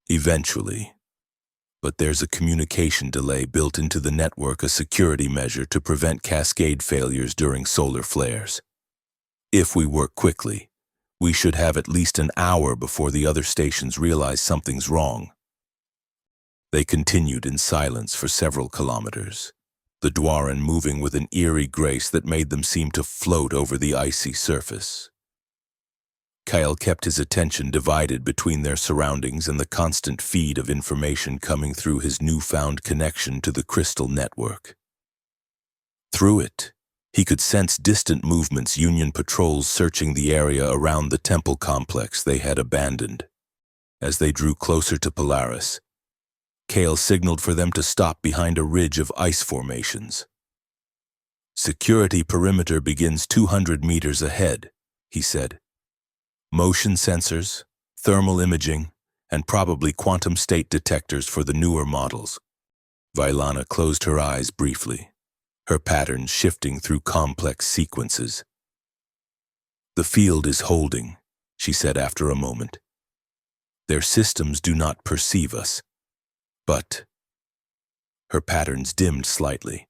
Eventually. But there's a communication delay built into the network, a security measure to prevent cascade failures during solar flares. If we work quickly, we should have at least an hour before the other stations realize something's wrong. They continued in silence for several kilometers, the Dwaran moving with an eerie grace that made them seem to float over the icy surface. Kyle kept his attention divided between their surroundings and the constant feed of information coming through his newfound connection to the crystal network. Through it, he could sense distant movements, Union patrols searching the area around the temple complex they had abandoned. As they drew closer to Polaris, Kale signaled for them to stop behind a ridge of ice formations. "Security perimeter begins 200 meters ahead," he said. "Motion sensors, thermal imaging, and probably quantum state detectors for the newer models." Vailana closed her eyes briefly, her patterns shifting through complex sequences. "The field is holding," she said after a moment. "Their systems do not perceive us. But..." Her patterns dimmed slightly.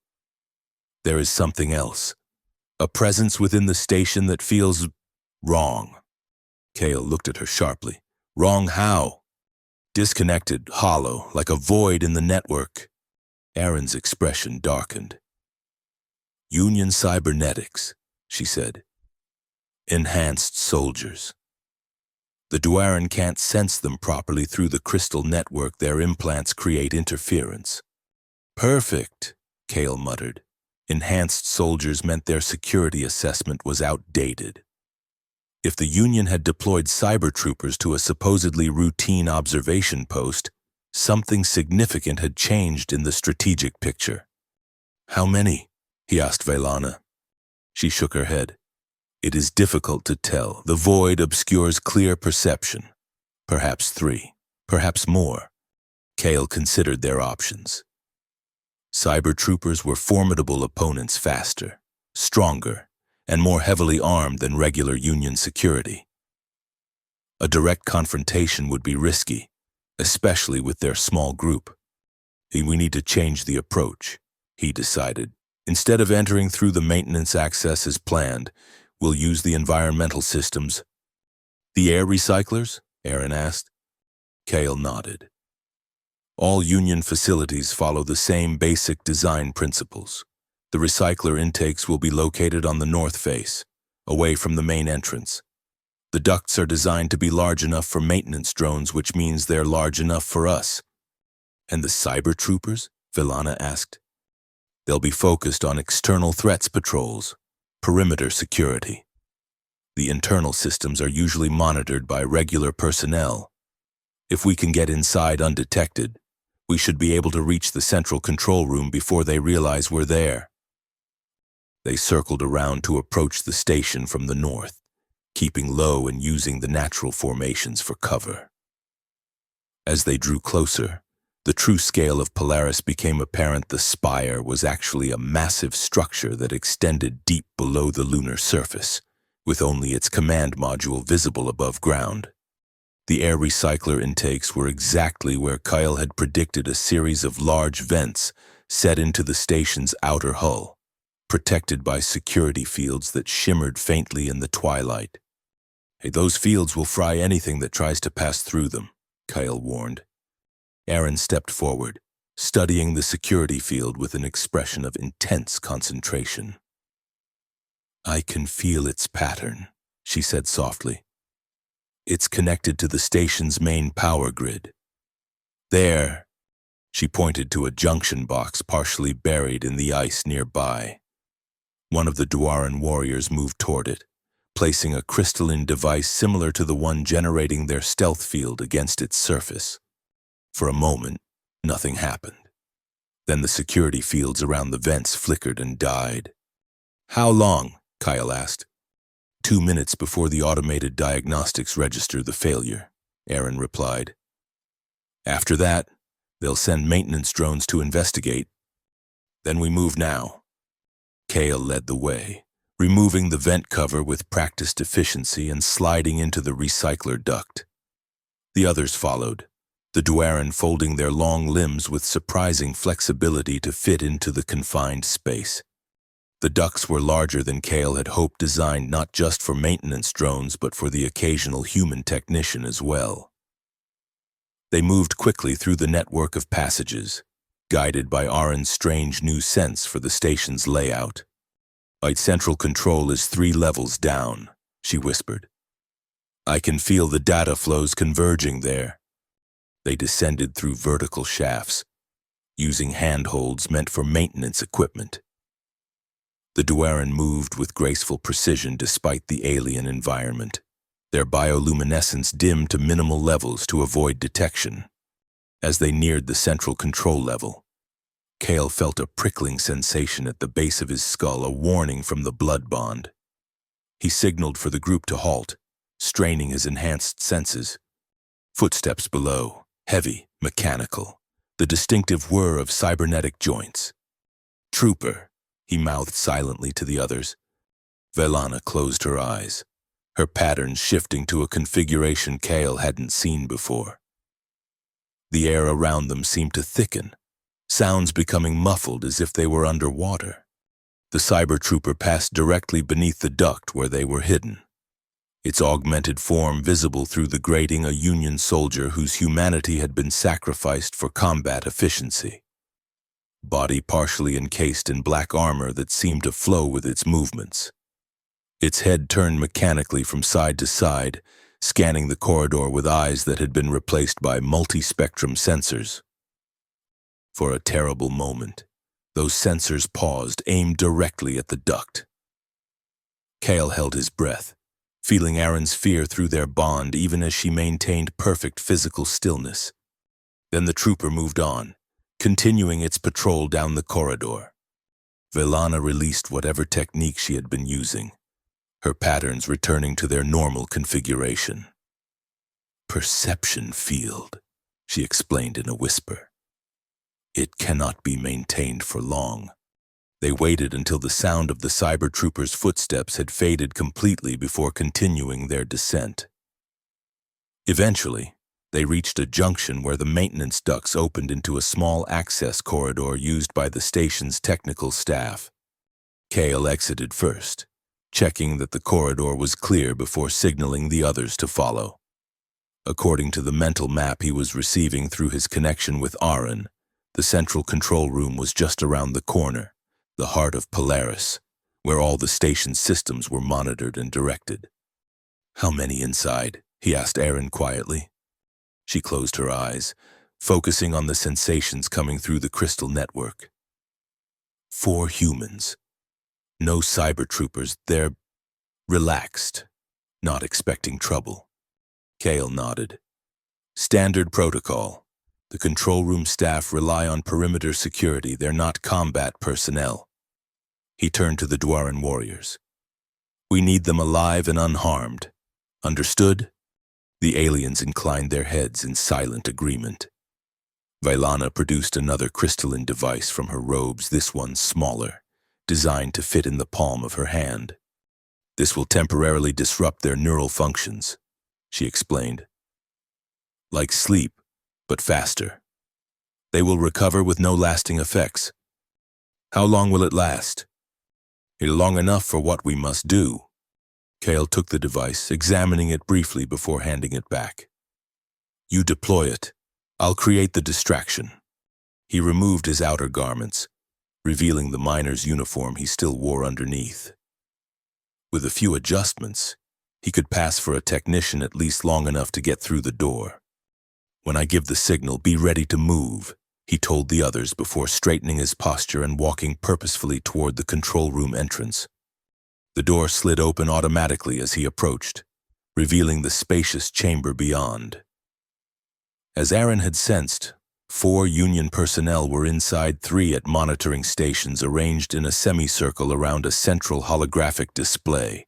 "There is something else. A presence within the station that feels wrong." Kale looked at her sharply. "Wrong how?" "Disconnected, hollow, like a void in the network." Aaron's expression darkened. "Union cybernetics," she said. "Enhanced soldiers. The Dwaran can't sense them properly through the crystal network. Their implants create interference." "Perfect," Kale muttered. Enhanced soldiers meant their security assessment was outdated. If the Union had deployed cyber troopers to a supposedly routine observation post, something significant had changed in the strategic picture. "How many?" he asked Vailana. She shook her head. "It is difficult to tell. The void obscures clear perception. Perhaps 3, perhaps more." Kale considered their options. Cyber troopers were formidable opponents, faster, stronger, and more heavily armed than regular Union security. A direct confrontation would be risky, especially with their small group. "We need to change the approach," he decided. "Instead of entering through the maintenance access as planned, we'll use the environmental systems." "The air recyclers?" Aaron asked. Kale nodded. "All Union facilities follow the same basic design principles. The recycler intakes will be located on the north face, away from the main entrance. The ducts are designed to be large enough for maintenance drones, which means they're large enough for us." "And the cyber troopers?" Vailana asked. "They'll be focused on external threats patrols, perimeter security. The internal systems are usually monitored by regular personnel. If we can get inside undetected, we should be able to reach the central control room before they realize we're there." They circled around to approach the station from the north, keeping low and using the natural formations for cover. As they drew closer, the true scale of Polaris became apparent. The spire was actually a massive structure that extended deep below the lunar surface, with only its command module visible above ground. The air recycler intakes were exactly where Kyle had predicted, a series of large vents set into the station's outer hull, protected by security fields that shimmered faintly in the twilight. "Hey, those fields will fry anything that tries to pass through them," Kyle warned. Aaron stepped forward, studying the security field with an expression of intense concentration. "I can feel its pattern," she said softly. "It's connected to the station's main power grid. There," she pointed to a junction box partially buried in the ice nearby. One of the Dwaran warriors moved toward it, placing a crystalline device similar to the one generating their stealth field against its surface. For a moment, nothing happened. Then the security fields around the vents flickered and died. "How long?" Kyle asked. 2 minutes before the automated diagnostics register the failure," Aaron replied. "After that, they'll send maintenance drones to investigate. Then we move now." Kale led the way, removing the vent cover with practiced efficiency and sliding into the recycler duct. The others followed, the Duaran folding their long limbs with surprising flexibility to fit into the confined space. The ducts were larger than Kale had hoped, designed not just for maintenance drones but for the occasional human technician as well. They moved quickly through the network of passages, guided by Aron's strange new sense for the station's layout. "Light central control is 3 levels down," she whispered. "I can feel the data flows converging there." They descended through vertical shafts, using handholds meant for maintenance equipment. The Duaran moved with graceful precision despite the alien environment, their bioluminescence dimmed to minimal levels to avoid detection. As they neared the central control level, Kale felt a prickling sensation at the base of his skull, a warning from the blood bond. He signaled for the group to halt, straining his enhanced senses. Footsteps below, heavy, mechanical, the distinctive whir of cybernetic joints. "Trooper," he mouthed silently to the others. Velana closed her eyes, her patterns shifting to a configuration Kale hadn't seen before. The air around them seemed to thicken, sounds becoming muffled as if they were underwater. The cyber trooper passed directly beneath the duct where they were hidden, its augmented form visible through the grating, a Union soldier whose humanity had been sacrificed for combat efficiency. Body partially encased in black armor that seemed to flow with its movements. Its head turned mechanically from side to side, scanning the corridor with eyes that had been replaced by multi-spectrum sensors. For a terrible moment, those sensors paused, aimed directly at the duct. Kale held his breath, feeling Aron's fear through their bond even as she maintained perfect physical stillness. Then the trooper moved on, continuing its patrol down the corridor. Velana released whatever technique she had been using, her patterns returning to their normal configuration. "Perception field," she explained in a whisper. "It cannot be maintained for long." They waited until the sound of the cyber trooper's footsteps had faded completely before continuing their descent. Eventually, they reached a junction where the maintenance ducts opened into a small access corridor used by the station's technical staff. Kale exited first, checking that the corridor was clear before signaling the others to follow. According to the mental map he was receiving through his connection with Aron, the central control room was just around the corner, the heart of Polaris, where all the station's systems were monitored and directed. "How many inside?" he asked Aron quietly. She closed her eyes, focusing on the sensations coming through the crystal network. 4 humans. No cyber troopers. They're relaxed, not expecting trouble. Kale nodded. "Standard protocol. The control room staff rely on perimeter security. They're not combat personnel." He turned to the Duaran warriors. "We need them alive and unharmed. Understood?" The aliens inclined their heads in silent agreement. Velana produced another crystalline device from her robes, this one smaller, designed to fit in the palm of her hand. "This will temporarily disrupt their neural functions," she explained. "Like sleep, but faster. They will recover with no lasting effects." "How long will it last?" "Long enough for what we must do." Kale took the device, examining it briefly before handing it back. "You deploy it. I'll create the distraction." He removed his outer garments, revealing the miner's uniform he still wore underneath. With a few adjustments, he could pass for a technician at least long enough to get through the door. "When I give the signal, be ready to move," he told the others before straightening his posture and walking purposefully toward the control room entrance. The door slid open automatically as he approached, revealing the spacious chamber beyond. As Aron had sensed, 4 Union personnel were inside 3 at monitoring stations arranged in a semicircle around a central holographic display,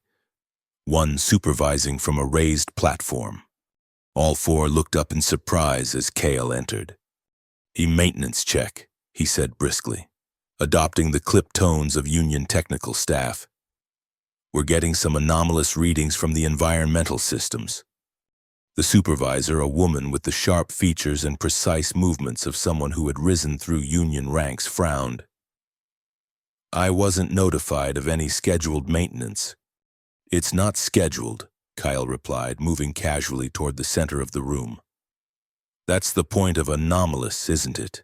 one supervising from a raised platform. All 4 looked up in surprise as Kale entered. "Maintenance check," he said briskly, adopting the clipped tones of Union technical staff. We're getting some anomalous readings from the environmental systems. The supervisor, a woman with the sharp features and precise movements of someone who had risen through Union ranks, frowned. I wasn't notified of any scheduled maintenance. It's not scheduled, Kyle replied, moving casually toward the center of the room. That's the point of anomalous, isn't it?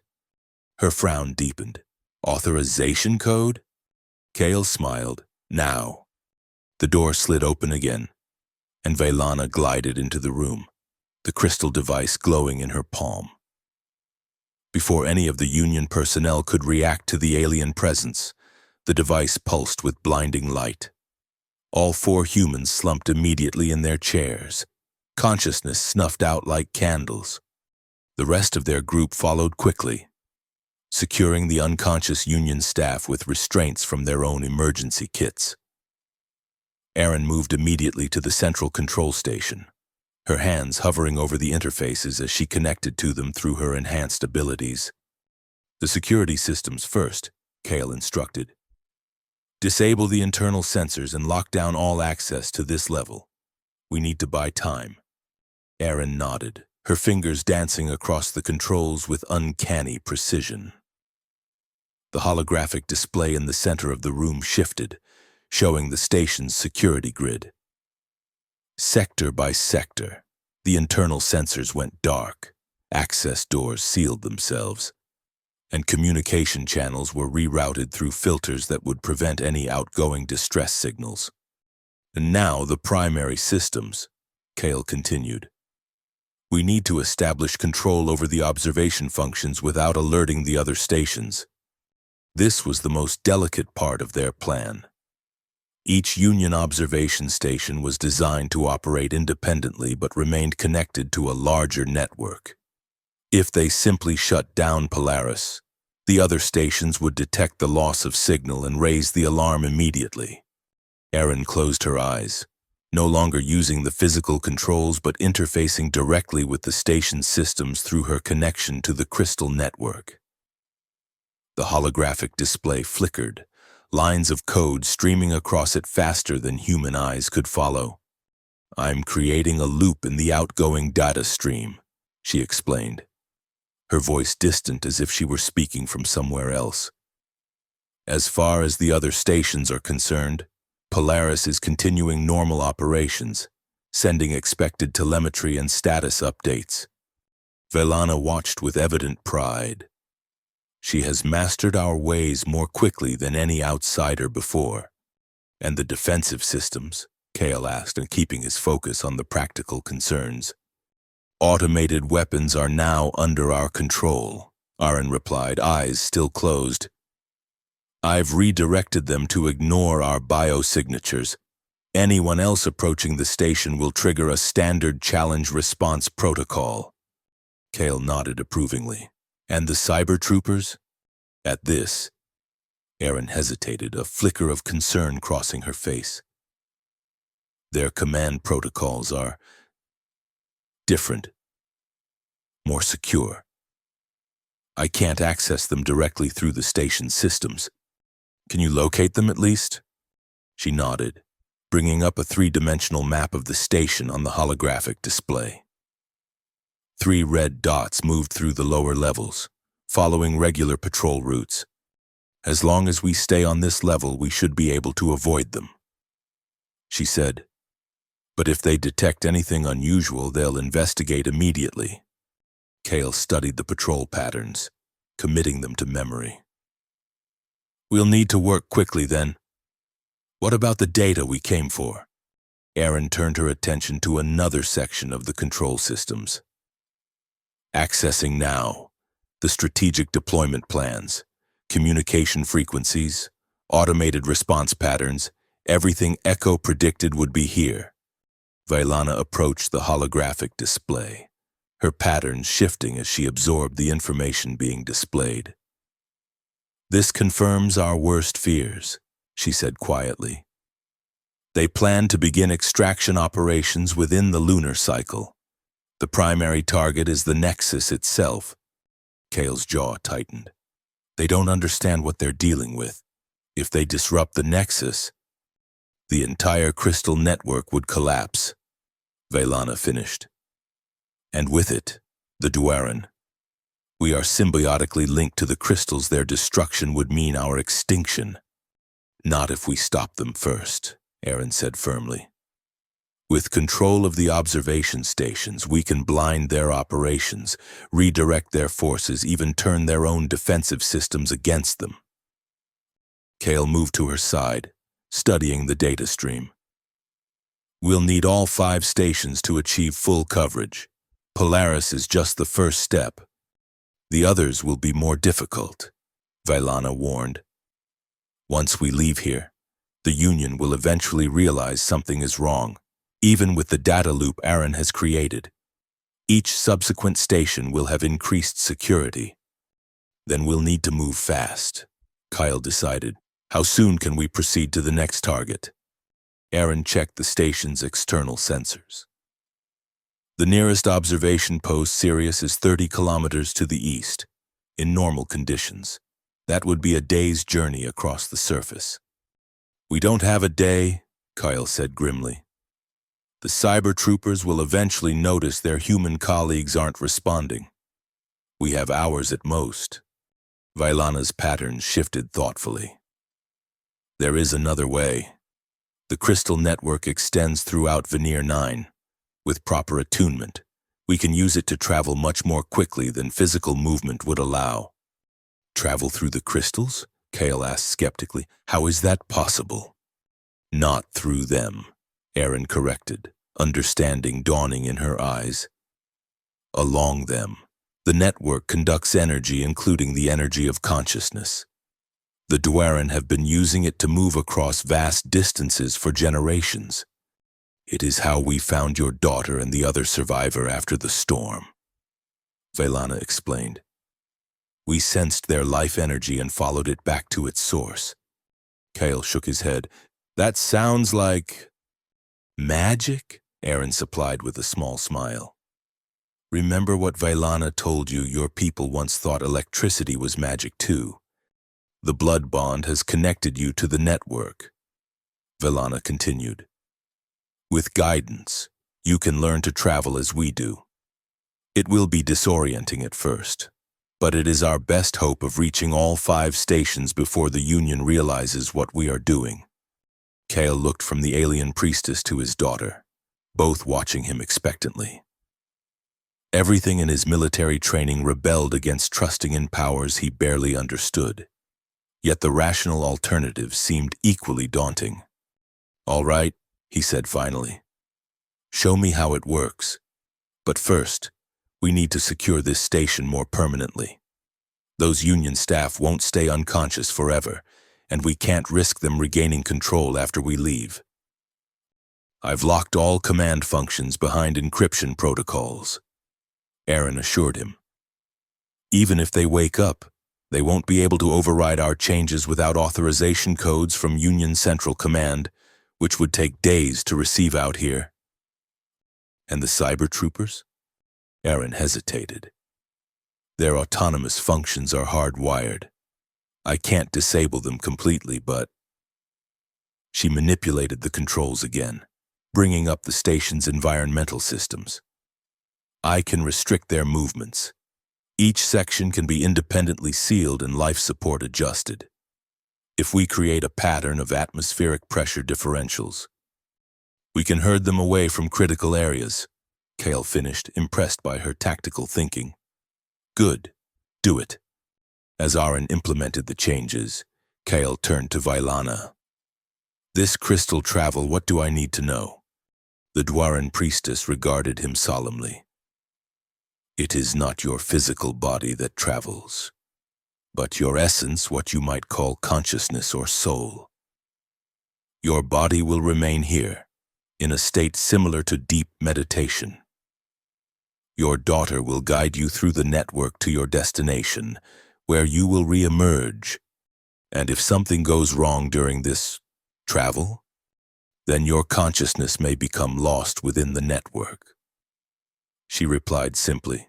Her frown deepened. Authorization code? Kale smiled. Now. The door slid open again, and Vailana glided into the room, the crystal device glowing in her palm. Before any of the Union personnel could react to the alien presence, the device pulsed with blinding light. All 4 humans slumped immediately in their chairs, consciousness snuffed out like candles. The rest of their group followed quickly, securing the unconscious Union staff with restraints from their own emergency kits. Erin moved immediately to the central control station, her hands hovering over the interfaces as she connected to them through her enhanced abilities. The security systems first, Kale instructed. Disable the internal sensors and lock down all access to this level. We need to buy time. Erin nodded, her fingers dancing across the controls with uncanny precision. The holographic display in the center of the room shifted, showing the station's security grid. Sector by sector, the internal sensors went dark, access doors sealed themselves, and communication channels were rerouted through filters that would prevent any outgoing distress signals. And now the primary systems, Kale continued. We need to establish control over the observation functions without alerting the other stations. This was the most delicate part of their plan. Each Union observation station was designed to operate independently but remained connected to a larger network. If they simply shut down Polaris, the other stations would detect the loss of signal and raise the alarm immediately. Erin closed her eyes, no longer using the physical controls but interfacing directly with the station's systems through her connection to the crystal network. The holographic display flickered, lines of code streaming across it faster than human eyes could follow. I'm creating a loop in the outgoing data stream, she explained, her voice distant as if she were speaking from somewhere else. As far as the other stations are concerned, Polaris is continuing normal operations, sending expected telemetry and status updates. Vailana watched with evident pride. She has mastered our ways more quickly than any outsider before. And the defensive systems? Kale asked, and keeping his focus on the practical concerns. Automated weapons are now under our control, Aaron replied, eyes still closed. I've redirected them to ignore our biosignatures. Anyone else approaching the station will trigger a standard challenge response protocol. Kale nodded approvingly. And the cyber troopers? At this, Erin hesitated, a flicker of concern crossing her face. Their command protocols are different, more secure. I can't access them directly through the station's systems. Can you locate them at least? She nodded, bringing up a 3-dimensional map of the station on the holographic display. 3 red dots moved through the lower levels, following regular patrol routes. As long as we stay on this level, we should be able to avoid them, she said. But if they detect anything unusual, they'll investigate immediately. Kale studied the patrol patterns, committing them to memory. We'll need to work quickly then. What about the data we came for? Erin turned her attention to another section of the control systems. Accessing now. The strategic deployment plans, communication frequencies, automated response patterns, everything Echo predicted would be here. Vailana approached the holographic display, her patterns shifting as she absorbed the information being displayed. This confirms our worst fears, she said quietly. They plan to begin extraction operations within the lunar cycle. The primary target is the Nexus itself. Kale's jaw tightened. They don't understand what they're dealing with. If they disrupt the Nexus, The entire crystal network would collapse. Vailana finished. And with it, the Dwaran. We are symbiotically linked to the crystals. Their destruction would mean our extinction. Not if we stop them first, Aaron said firmly. With control of the observation stations, we can blind their operations, redirect their forces, even turn their own defensive systems against them. Kale moved to her side, studying the data stream. We'll need all 5 stations to achieve full coverage. Polaris is just the first step. The others will be more difficult, Vailana warned. Once we leave here, the Union will eventually realize something is wrong, even with the data loop Aaron has created. Each subsequent station will have increased security. Then we'll need to move fast, Kyle decided. How soon can we proceed to the next target? Aaron checked the station's external sensors. The nearest observation post, Sirius, is 30 kilometers to the east. In normal conditions, that would be a day's journey across the surface. We don't have a day, Kyle said grimly. The cyber troopers will eventually notice their human colleagues aren't responding. We have hours at most. Vailana's pattern shifted thoughtfully. There is another way. The crystal network extends throughout Veneer 9. With proper attunement, we can use it to travel much more quickly than physical movement would allow. Travel through the crystals? Kale asked skeptically. How is that possible? Not through them, Aaron corrected, understanding dawning in her eyes. Along them, the network conducts energy, including the energy of consciousness. The Dwaran have been using it to move across vast distances for generations. It is how we found your daughter and the other survivor after the storm, Vailana explained. We sensed their life energy and followed it back to its source. Kale shook his head. That sounds like magic, Aaron supplied with a small smile. Remember what Vailana told you? Your people once thought electricity was magic too. The blood bond has connected you to the network, Vailana continued. With guidance, you can learn to travel as we do. It will be disorienting at first, but it is our best hope of reaching all 5 stations before the Union realizes what we are doing. Kale looked from the alien priestess to his daughter, both watching him expectantly. Everything in his military training rebelled against trusting in powers he barely understood. Yet the rational alternative seemed equally daunting. All right, he said finally. Show me how it works. But first, we need to secure this station more permanently. Those Union staff won't stay unconscious forever, and we can't risk them regaining control after we leave. I've locked all command functions behind encryption protocols, Aaron assured him. Even if they wake up, they won't be able to override our changes without authorization codes from Union Central Command, which would take days to receive out here. And the cyber troopers? Aaron hesitated. Their autonomous functions are hardwired. I can't disable them completely, but... She manipulated the controls again, bringing up the station's environmental systems. I can restrict their movements. Each section can be independently sealed and life support adjusted. If we create a pattern of atmospheric pressure differentials, we can herd them away from critical areas, Kale finished, impressed by her tactical thinking. Good. Do it. As Aaron implemented the changes, Kale turned to Vailana. This crystal travel, what do I need to know? The Dwaran priestess regarded him solemnly. It is not your physical body that travels, but your essence, what you might call consciousness or soul. Your body will remain here, in a state similar to deep meditation. Your daughter will guide you through the network to your destination, where you will re-emerge. And if something goes wrong during this travel, then your consciousness may become lost within the network. She replied simply.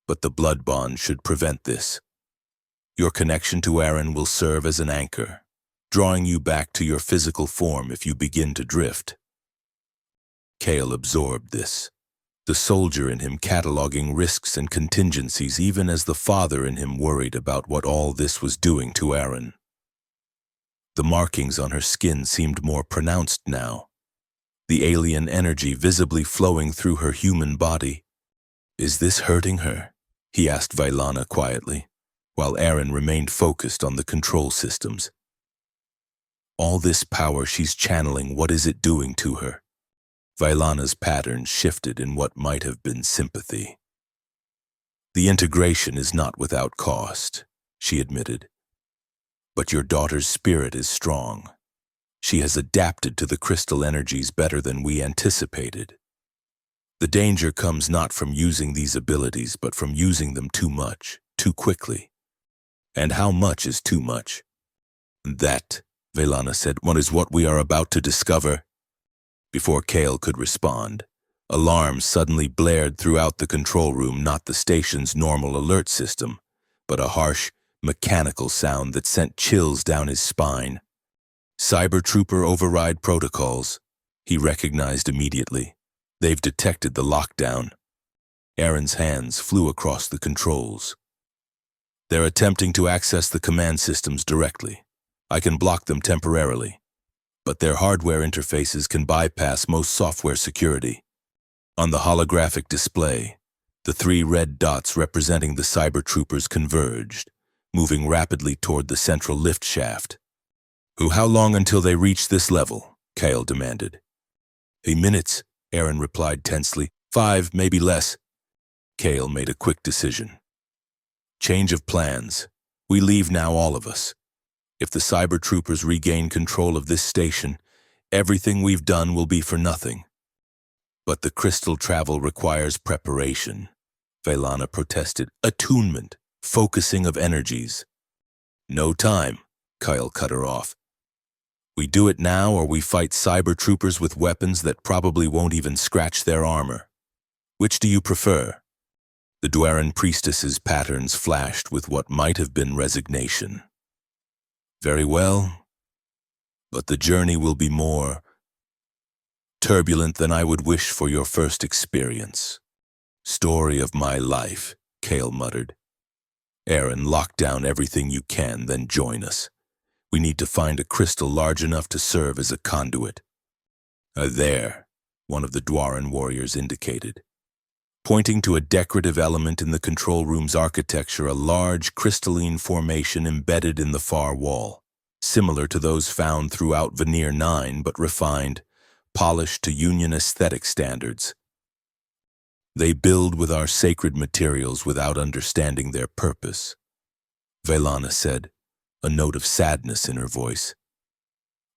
But the blood bond should prevent this. Your connection to Aaron will serve as an anchor, drawing you back to your physical form if you begin to drift. Kale absorbed this, the soldier in him cataloging risks and contingencies even as the father in him worried about what all this was doing to Aaron. The markings on her skin seemed more pronounced now, the alien energy visibly flowing through her human body. "Is this hurting her?" he asked Vailana quietly, while Aaron remained focused on the control systems. "All this power she's channeling, what is it doing to her?" Vailana's patterns shifted in what might have been sympathy. "The integration is not without cost," she admitted. "But your daughter's spirit is strong. She has adapted to the crystal energies better than we anticipated. The danger comes not from using these abilities, but from using them too much, too quickly. And how much is too much?" "That," Vailana said, "what is what we are about to discover." Before Kale could respond, alarms suddenly blared throughout the control room, not the station's normal alert system, but a harsh, mechanical sound that sent chills down his spine. "Cybertrooper override protocols," he recognized immediately. "They've detected the lockdown." Aaron's hands flew across the controls. "They're attempting to access the command systems directly. I can block them temporarily, but their hardware interfaces can bypass most software security." On the holographic display, the 3 red dots representing the Cybertroopers converged, moving rapidly toward the central lift shaft. "How long until they reach this level?" Kale demanded. "Minutes," Aaron replied tensely. 5, maybe less." Kale made a quick decision. "Change of plans. We leave now, all of us. If the Cybertroopers regain control of this station, everything we've done will be for nothing." "But the crystal travel requires preparation," Vailana protested. "Attunement, focusing of energies." "No time," Kyle cut her off. "We do it now, or we fight Cybertroopers with weapons that probably won't even scratch their armor. Which do you prefer?" The Dwaran priestess's patterns flashed with what might have been resignation. "Very well, but the journey will be more turbulent than I would wish for your first experience." "Story of my life," Kale muttered. "Aaron, lock down everything you can, then join us. We need to find a crystal large enough to serve as a conduit." There," one of the Dwaran warriors indicated. Pointing to a decorative element in the control room's architecture, a large crystalline formation embedded in the far wall, similar to those found throughout Veneer 9, but refined, polished to Union aesthetic standards. "They build with our sacred materials without understanding their purpose," Vailana said, a note of sadness in her voice.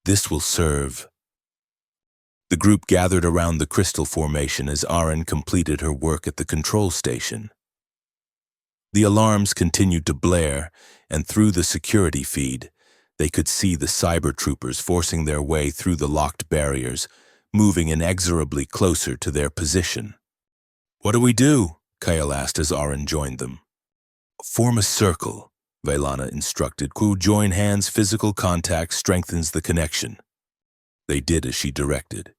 "This will serve." The group gathered around the crystal formation as Aaron completed her work at the control station. The alarms continued to blare, and through the security feed, they could see the Cybertroopers forcing their way through the locked barriers, moving inexorably closer to their position. "What do we do?" Kyle asked as Aaron joined them. "Form a circle," Vailana instructed. "Join hands, physical contact strengthens the connection." They did as she directed,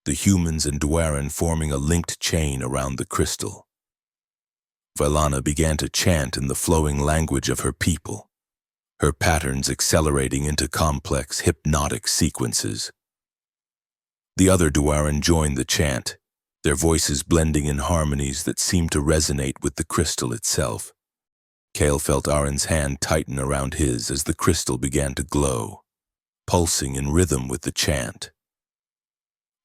the humans and Dwaran forming a linked chain around the crystal. Vailana began to chant in the flowing language of her people, her patterns accelerating into complex, hypnotic sequences. The other Dwaran joined the chant, their voices blending in harmonies that seemed to resonate with the crystal itself. Kale felt Aaron's hand tighten around his as the crystal began to glow, pulsing in rhythm with the chant.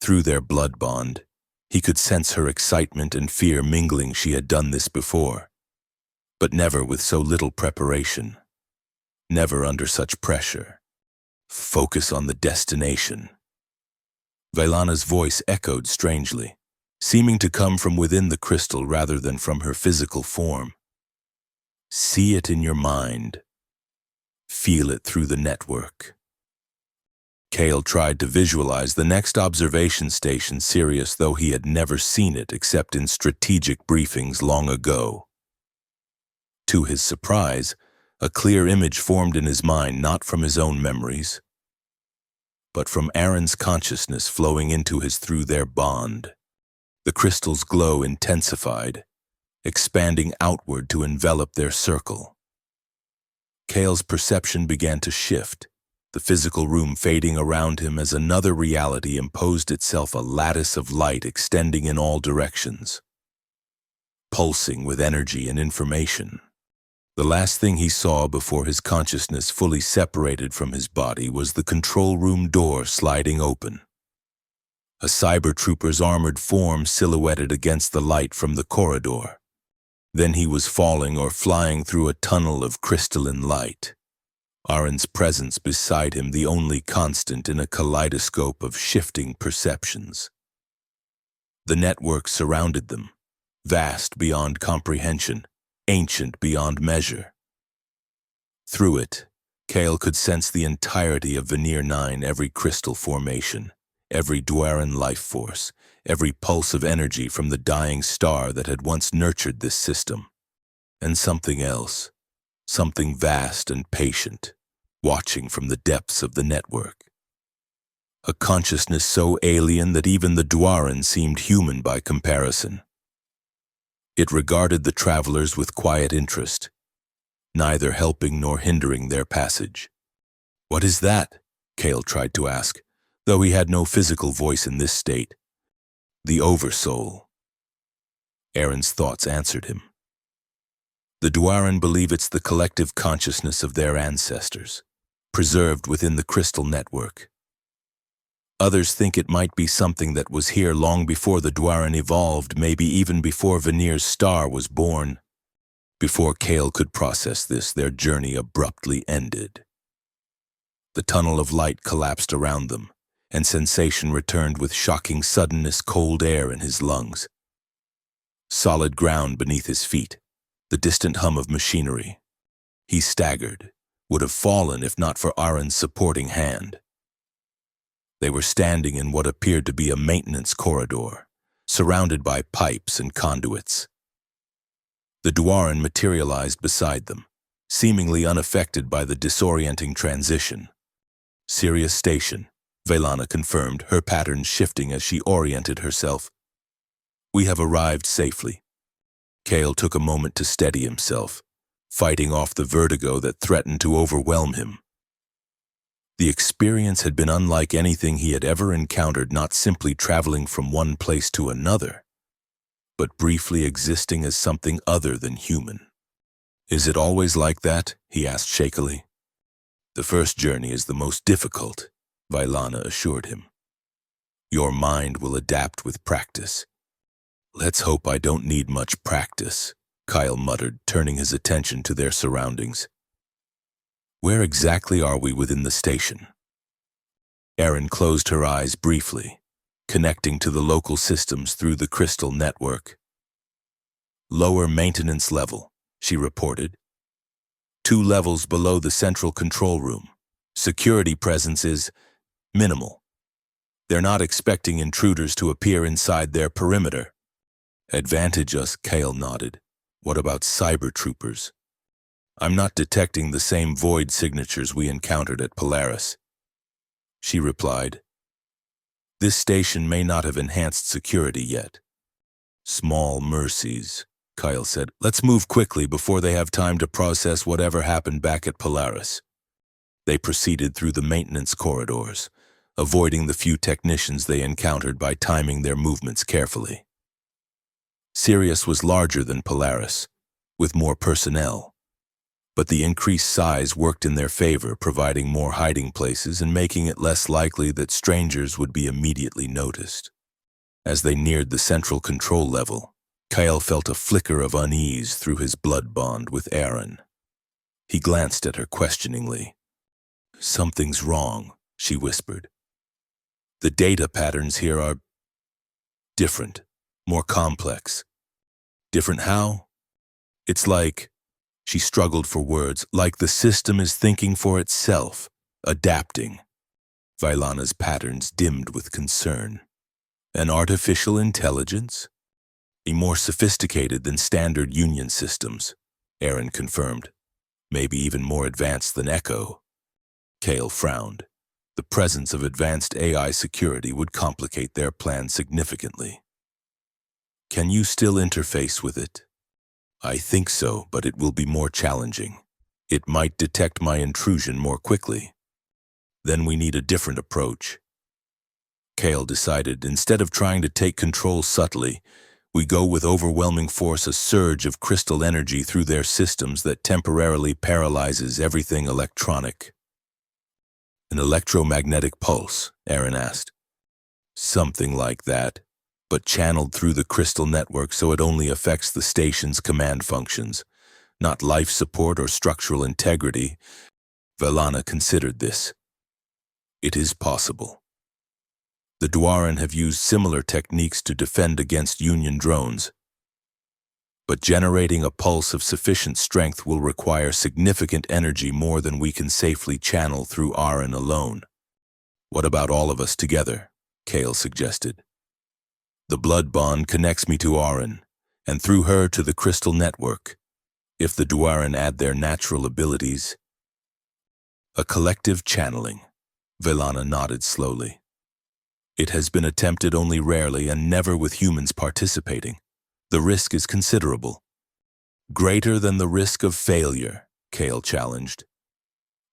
Through their blood bond, he could sense her excitement and fear mingling. She had done this before, but never with so little preparation, never under such pressure. Focus on the destination. Vailana's voice echoed strangely, seeming to come from within the crystal rather than from her physical form. See it in your mind. Feel it through the network. Kale tried to visualize the next observation station, serious though he had never seen it except in strategic briefings long ago. To his surprise, a clear image formed in his mind, not from his own memories, but from Aaron's consciousness flowing into his through their bond. The crystal's glow intensified, expanding outward to envelop their circle. Kale's perception began to shift, the physical room fading around him as another reality imposed itself, a lattice of light extending in all directions, pulsing with energy and information. The last thing he saw before his consciousness fully separated from his body was the control room door sliding open. A cyber trooper's armored form silhouetted against the light from the corridor. Then he was falling or flying through a tunnel of crystalline light. Aaron's presence beside him the only constant in a kaleidoscope of shifting perceptions. The network surrounded them, vast beyond comprehension, ancient beyond measure. Through it, Kale could sense the entirety of Veneer 9, every crystal formation, every Dwaran life force, every pulse of energy from the dying star that had once nurtured this system. And something else, something vast and patient, watching from the depths of the network. A consciousness so alien that even the Dwaran seemed human by comparison. It regarded the travelers with quiet interest, neither helping nor hindering their passage. "What is that?" Kale tried to ask, though he had no physical voice in this state. "The Oversoul." Aaron's thoughts answered him. The Dwaran believe it's the collective consciousness of their ancestors, preserved within the crystal network. Others think it might be something that was here long before the Dwaran evolved, maybe even before Veneer's star was born. Before Kale could process this, their journey abruptly ended. The tunnel of light collapsed around them, and sensation returned with shocking suddenness, cold air in his lungs. Solid ground beneath his feet, the distant hum of machinery. He staggered, would have fallen if not for Aaron's supporting hand. They were standing in what appeared to be a maintenance corridor, surrounded by pipes and conduits. The Dwaran materialized beside them, seemingly unaffected by the disorienting transition. "Sirius Station," Vaylana confirmed, her patterns shifting as she oriented herself. "We have arrived safely." Kale took a moment to steady himself, fighting off the vertigo that threatened to overwhelm him. The experience had been unlike anything he had ever encountered, not simply traveling from one place to another, but briefly existing as something other than human. "Is it always like that?" he asked shakily. "The first journey is the most difficult," Vaylana assured him. "Your mind will adapt with practice." "Let's hope I don't need much practice," Kyle muttered, turning his attention to their surroundings. "Where exactly are we within the station?" Aaron closed her eyes briefly, connecting to the local systems through the crystal network. "Lower maintenance level," she reported. 2 levels below the central control room. Security presence is minimal. They're not expecting intruders to appear inside their perimeter." "Advantage us," Kale nodded. "What about cyber troopers?" "I'm not detecting the same void signatures we encountered at Polaris." She replied, "This station may not have enhanced security yet." "Small mercies," Kyle said. "Let's move quickly before they have time to process whatever happened back at Polaris." They proceeded through the maintenance corridors, avoiding the few technicians they encountered by timing their movements carefully. Sirius was larger than Polaris, with more personnel, but the increased size worked in their favor, providing more hiding places and making it less likely that strangers would be immediately noticed. As they neared the central control level, Kyle felt a flicker of unease through his blood bond with Aaron. He glanced at her questioningly. "Something's wrong," she whispered. "The data patterns here are different, more complex." "Different how?" "It's like," she struggled for words, "like the system is thinking for itself, adapting." Vaylana's patterns dimmed with concern. "An artificial intelligence?" "More sophisticated than standard Union systems," Aaron confirmed. "Maybe even more advanced than Echo." Kale frowned. The presence of advanced AI security would complicate their plan significantly. Can you still interface with it? I think so, but it will be more challenging. It might detect my intrusion more quickly. Then we need a different approach. Kale decided, instead of trying to take control subtly, we go with overwhelming force, a surge of crystal energy through their systems that temporarily paralyzes everything electronic. An electromagnetic pulse, Aaron asked. Something like that, but channeled through the crystal network so it only affects the station's command functions, not life support or structural integrity. Velana considered this. It is possible. The Dwaran have used similar techniques to defend against Union drones, but generating a pulse of sufficient strength will require significant energy, more than we can safely channel through Aaron alone. What about all of us together? Kale suggested. The blood bond connects me to Aaron, and through her to the crystal network. If the Dwaran add their natural abilities, a collective channeling. Velana nodded slowly. It has been attempted only rarely and never with humans participating. The risk is considerable. Greater than the risk of failure, Kale challenged.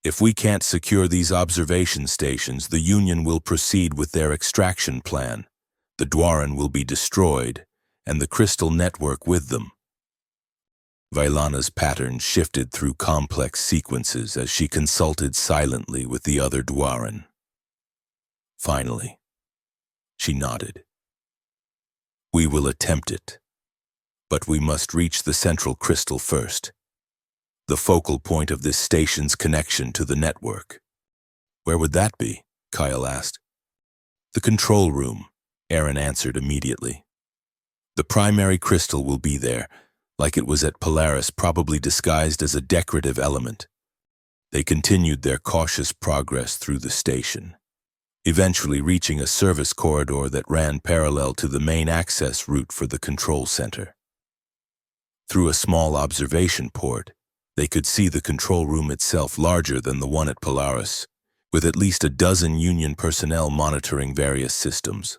If we can't secure these observation stations, the Union will proceed with their extraction plan. The Dwaran will be destroyed, and the crystal network with them. Vailana's pattern shifted through complex sequences as she consulted silently with the other Dwaran. Finally, she nodded. We will attempt it, but we must reach the central crystal first, the focal point of this station's connection to the network. Where would that be? Kyle asked. The control room, Aaron answered immediately. The primary crystal will be there, like it was at Polaris, probably disguised as a decorative element. They continued their cautious progress through the station, eventually reaching a service corridor that ran parallel to the main access route for the control center. Through a small observation port, they could see the control room itself, larger than the one at Polaris, with at least a dozen Union personnel monitoring various systems.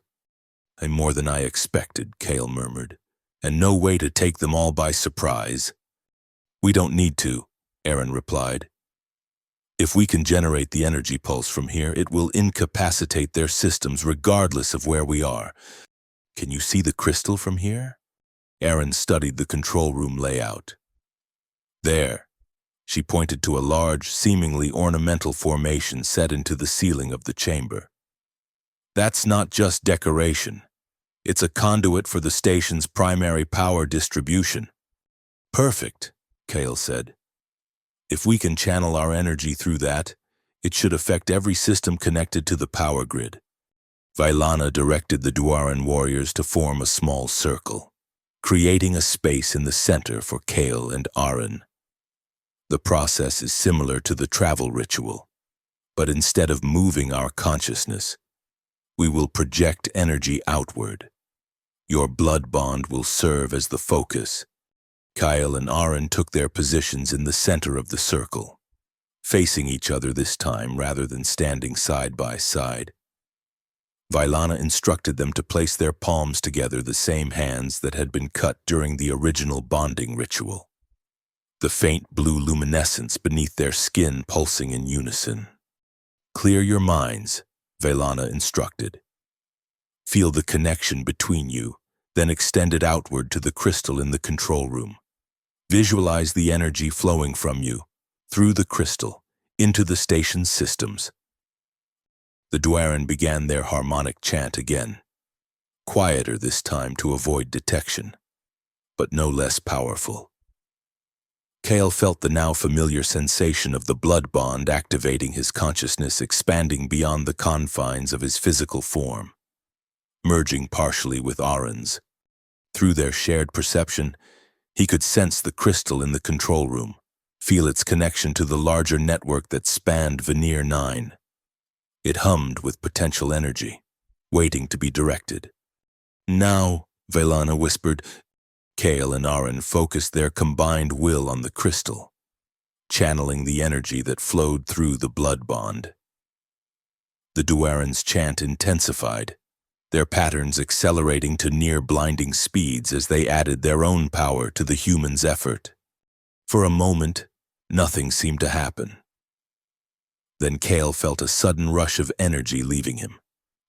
More than I expected, Kale murmured, and no way to take them all by surprise. We don't need to, Aaron replied. If we can generate the energy pulse from here, it will incapacitate their systems regardless of where we are. Can you see the crystal from here? Aaron studied the control room layout. There, she pointed to a large, seemingly ornamental formation set into the ceiling of the chamber. That's not just decoration. It's a conduit for the station's primary power distribution. Perfect, Kale said. If we can channel our energy through that, it should affect every system connected to the power grid. Vailana directed the Dwaran warriors to form a small circle, creating a space in the center for Kale and Aaron. The process is similar to the travel ritual, but instead of moving our consciousness, we will project energy outward. Your blood bond will serve as the focus. Kyle and Aaron took their positions in the center of the circle, facing each other this time rather than standing side by side. Vailana instructed them to place their palms together, the same hands that had been cut during the original bonding ritual, the faint blue luminescence beneath their skin pulsing in unison. Clear your minds, Vailana instructed. Feel the connection between you, then extend it outward to the crystal in the control room. Visualize the energy flowing from you, through the crystal, into the station's systems. The Dwaran began their harmonic chant again, quieter this time to avoid detection, but no less powerful. Kale felt the now familiar sensation of the blood bond activating his consciousness, expanding beyond the confines of his physical form, merging partially with Aaron's. Through their shared perception, he could sense the crystal in the control room, feel its connection to the larger network that spanned Veneer 9. It hummed with potential energy, waiting to be directed. Now, Vailana whispered. Kale and Aaron focused their combined will on the crystal, channeling the energy that flowed through the blood bond. The Duerans' chant intensified, their patterns accelerating to near-blinding speeds as they added their own power to the humans' effort. For a moment, nothing seemed to happen. Then Kale felt a sudden rush of energy leaving him,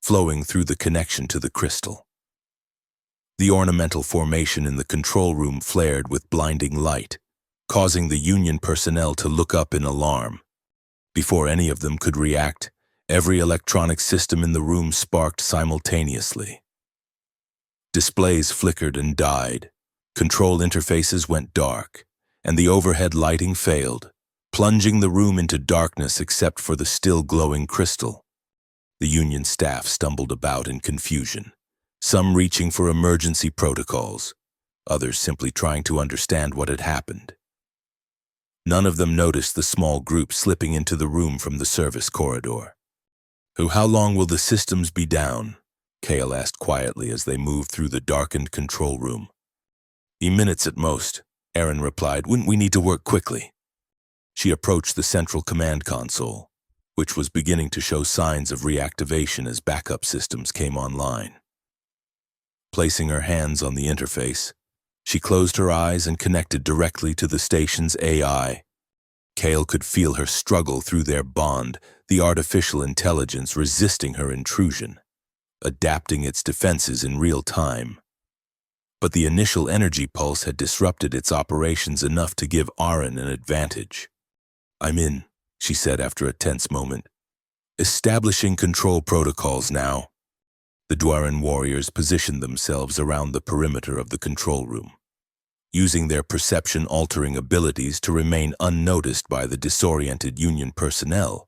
flowing through the connection to the crystal. The ornamental formation in the control room flared with blinding light, causing the Union personnel to look up in alarm. Before any of them could react, every electronic system in the room sparked simultaneously. Displays flickered and died, control interfaces went dark, and the overhead lighting failed, plunging the room into darkness except for the still glowing crystal. The Union staff stumbled about in confusion, some reaching for emergency protocols, others simply trying to understand what had happened. None of them noticed the small group slipping into the room from the service corridor. How long will the systems be down? Kale asked quietly as they moved through the darkened control room. Minutes at most, Aaron replied. We need to work quickly. She approached the central command console, which was beginning to show signs of reactivation as backup systems came online. Placing her hands on the interface, she closed her eyes and connected directly to the station's AI. Kale could feel her struggle through their bond, the artificial intelligence resisting her intrusion, adapting its defenses in real time. But the initial energy pulse had disrupted its operations enough to give Aaron an advantage. I'm in, she said after a tense moment. Establishing control protocols now. The Dueran warriors positioned themselves around the perimeter of the control room, using their perception-altering abilities to remain unnoticed by the disoriented Union personnel.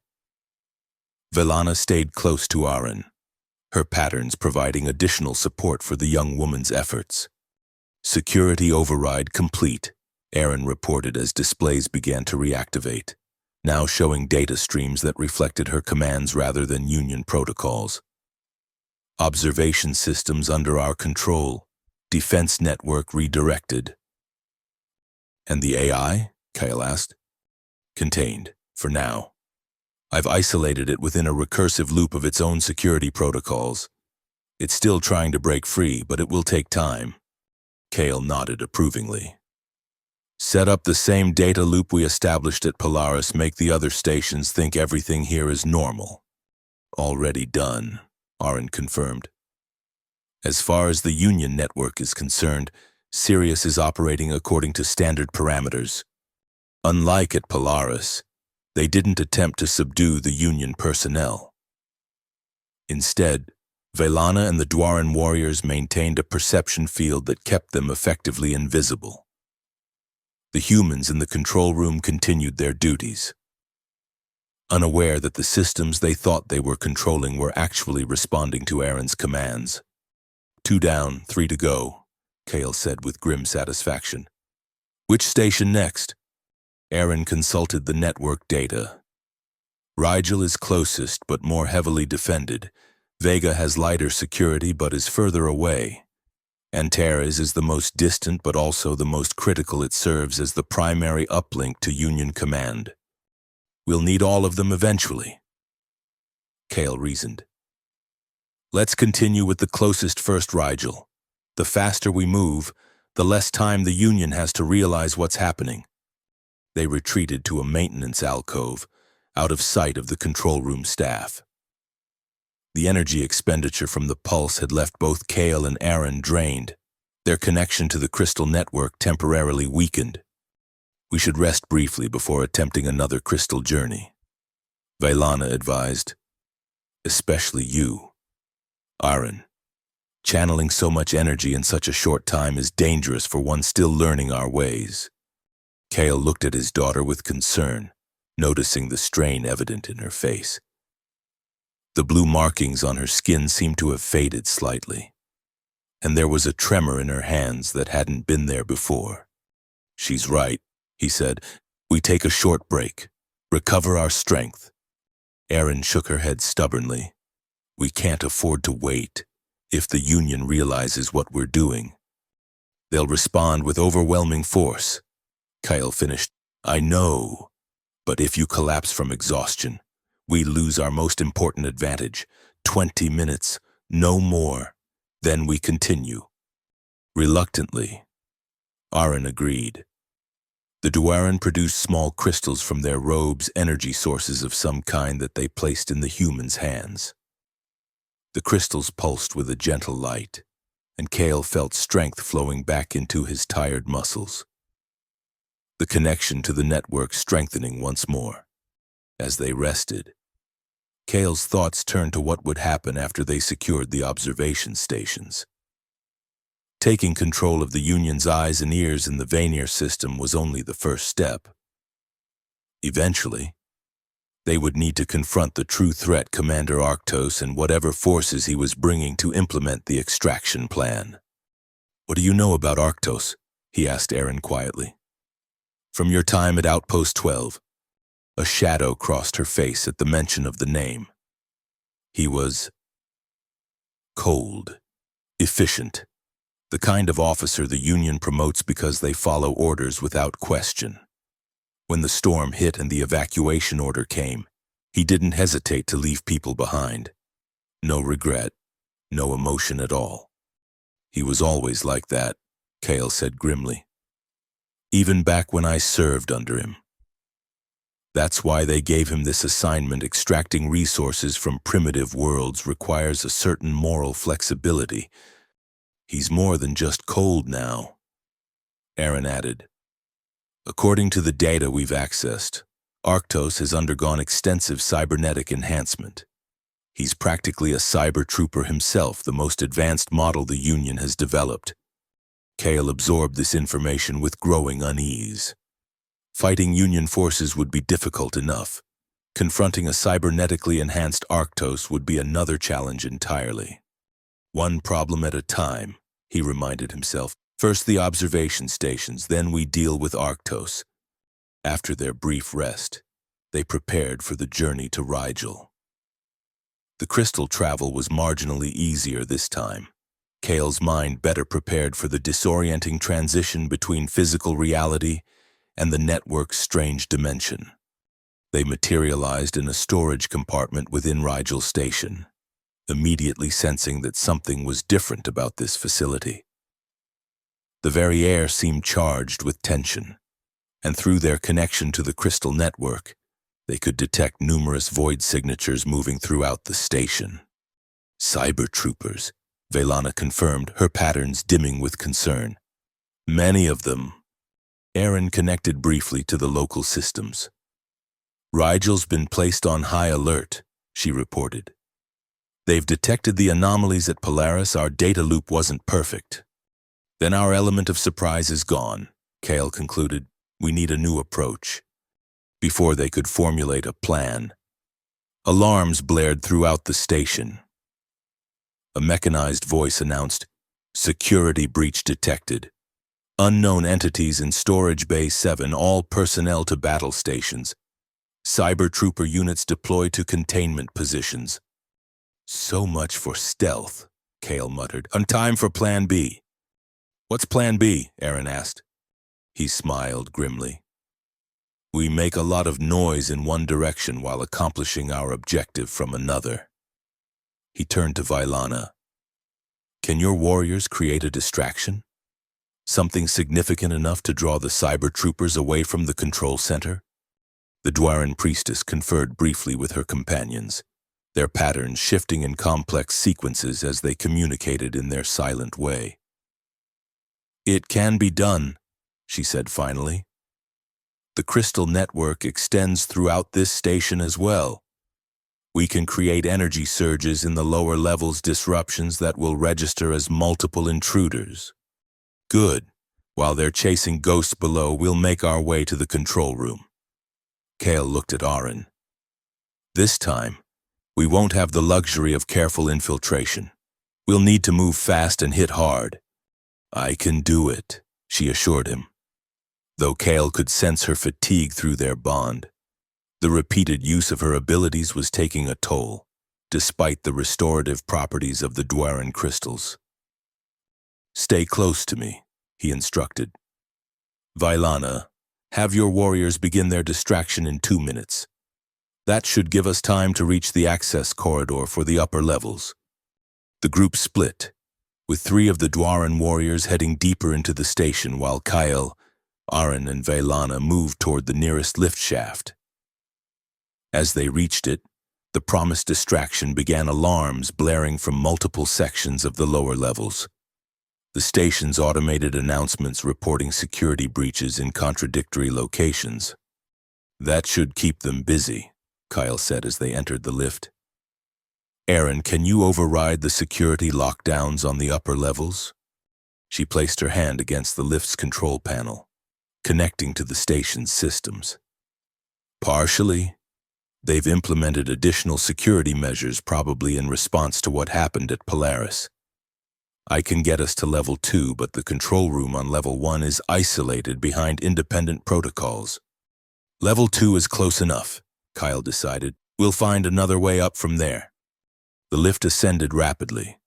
Velana stayed close to Aaron, her patterns providing additional support for the young woman's efforts. Security override complete, Aaron reported as displays began to reactivate, now showing data streams that reflected her commands rather than Union protocols. Observation systems under our control, defense network redirected. And the AI? Kyle asked. Contained, for now. I've isolated it within a recursive loop of its own security protocols. It's still trying to break free, but it will take time. Kale nodded approvingly. Set up the same data loop we established at Polaris, make the other stations think everything here is normal. Already done, Aaron confirmed. As far as the Union network is concerned, Sirius is operating according to standard parameters. Unlike at Polaris, they didn't attempt to subdue the Union personnel. Instead, Velana and the Dueran warriors maintained a perception field that kept them effectively invisible. The humans in the control room continued their duties, unaware that the systems they thought they were controlling were actually responding to Aaron's commands. 2 down, 3 to go, Kale said with grim satisfaction. Which station next? Aaron consulted the network data. Rigel is closest but more heavily defended. Vega has lighter security but is further away. Antares is the most distant but also the most critical. It serves as the primary uplink to Union command. We'll need all of them eventually, Kale reasoned. Let's continue with the closest first, Rigel. The faster we move, the less time the Union has to realize what's happening. They retreated to a maintenance alcove, out of sight of the control room staff. The energy expenditure from the pulse had left both Kale and Aaron drained, their connection to the crystal network temporarily weakened. We should rest briefly before attempting another crystal journey, Velana advised. Especially you, Aaron. Channeling so much energy in such a short time is dangerous for one still learning our ways. Kale looked at his daughter with concern, noticing the strain evident in her face. The blue markings on her skin seemed to have faded slightly, and there was a tremor in her hands that hadn't been there before. She's right, he said. We take a short break, recover our strength. Aaron shook her head stubbornly. We can't afford to wait. If the Union realizes what we're doing, they'll respond with overwhelming force. Kyle finished. I know, but if you collapse from exhaustion, We lose our most important advantage. 20 minutes, no more. Then we continue. Reluctantly, Aaron agreed. The Duaran produced small crystals from their robes, energy sources of some kind that they placed in the human's hands. The crystals pulsed with a gentle light, and Kale felt strength flowing back into his tired muscles. The connection to the network strengthening once more. As they rested, Kale's thoughts turned to what would happen after they secured the observation stations. Taking control of the Union's eyes and ears in the Vanir system was only the first step. Eventually, they would need to confront the true threat, Commander Arctos, and whatever forces he was bringing to implement the extraction plan. "What do you know about Arctos?" he asked Aaron quietly. "From your time at Outpost 12, a shadow crossed her face at the mention of the name. He was cold, efficient, the kind of officer the Union promotes because they follow orders without question. When the storm hit and the evacuation order came, he didn't hesitate to leave people behind. No regret, no emotion at all. He was always like that," Kale said grimly. "Even back when I served under him. That's why they gave him this assignment. Extracting resources from primitive worlds requires a certain moral flexibility. He's more than just cold now," Aaron added. "According to the data we've accessed, Arctos has undergone extensive cybernetic enhancement. He's practically a cyber trooper himself, the most advanced model the Union has developed." Kale absorbed this information with growing unease. Fighting Union forces would be difficult enough. Confronting a cybernetically enhanced Arctos would be another challenge entirely. "One problem at a time," he reminded himself. "First the observation stations, then we deal with Arctos." After their brief rest, they prepared for the journey to Rigel. The crystal travel was marginally easier this time. Kale's mind better prepared for the disorienting transition between physical reality and the network's strange dimension. They materialized in a storage compartment within Rigel Station, immediately sensing that something was different about this facility. The very air seemed charged with tension, and through their connection to the crystal network, they could detect numerous void signatures moving throughout the station. "Cyber troopers," Velana confirmed, her patterns dimming with concern. "Many of them." Aaron connected briefly to the local systems. "Rigel's been placed on high alert," she reported. "They've detected the anomalies at Polaris. Our data loop wasn't perfect." "Then our element of surprise is gone," Kale concluded. "We need a new approach." Before they could formulate a plan, alarms blared throughout the station. A mechanized voice announced, "Security breach detected. Unknown entities in Storage Bay 7, all personnel to battle stations. Cyber trooper units deployed to containment positions." "So much for stealth," Kale muttered. "On time for Plan B." "What's Plan B?" Aaron asked. He smiled grimly. "We make a lot of noise in one direction while accomplishing our objective from another." He turned to Vailana. "Can your warriors create a distraction? Something significant enough to draw the cyber troopers away from the control center?" The Dwaran priestess conferred briefly with her companions, their patterns shifting in complex sequences as they communicated in their silent way. "It can be done," she said finally. "The crystal network extends throughout this station as well. We can create energy surges in the lower levels, disruptions that will register as multiple intruders." "Good. While they're chasing ghosts below, we'll make our way to the control room." Kale looked at Aaron. "This time, we won't have the luxury of careful infiltration. We'll need to move fast and hit hard." "I can do it," she assured him. Though Kale could sense her fatigue through their bond, the repeated use of her abilities was taking a toll, despite the restorative properties of the Dwaran crystals. "Stay close to me," he instructed. "Vailana, have your warriors begin their distraction in 2 minutes. That should give us time to reach the access corridor for the upper levels. The group split, with 3 of the Dwaran warriors heading deeper into the station while Kyle, Aaron, and Vaylana moved toward the nearest lift shaft. As they reached it, the promised distraction began alarms blaring from multiple sections of the lower levels. The station's automated announcements reporting security breaches in contradictory locations. That should keep them busy, Kyle said as they entered the lift. Aaron, can you override the security lockdowns on the upper levels? She placed her hand against the lift's control panel, connecting to the station's systems. Partially. They've implemented additional security measures probably in response to what happened at Polaris. I can get us to level 2, but the control room on level 1 is isolated behind independent protocols. Level 2 is close enough, Kyle decided. We'll find another way up from there. The lift ascended rapidly,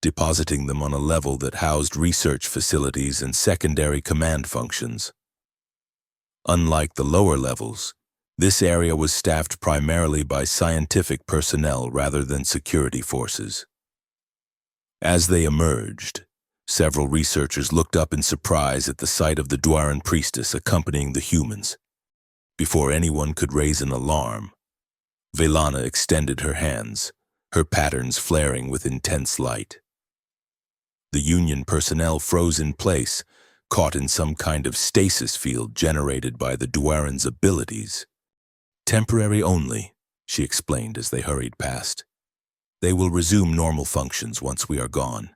depositing them on a level that housed research facilities and secondary command functions. Unlike the lower levels, this area was staffed primarily by scientific personnel rather than security forces. As they emerged, several researchers looked up in surprise at the sight of the Dwaran priestess accompanying the humans. Before anyone could raise an alarm, Vaylana extended her hands, her patterns flaring with intense light. The Union personnel froze in place, caught in some kind of stasis field generated by the Dwaran's abilities. Temporary only, she explained as they hurried past. They will resume normal functions once we are gone.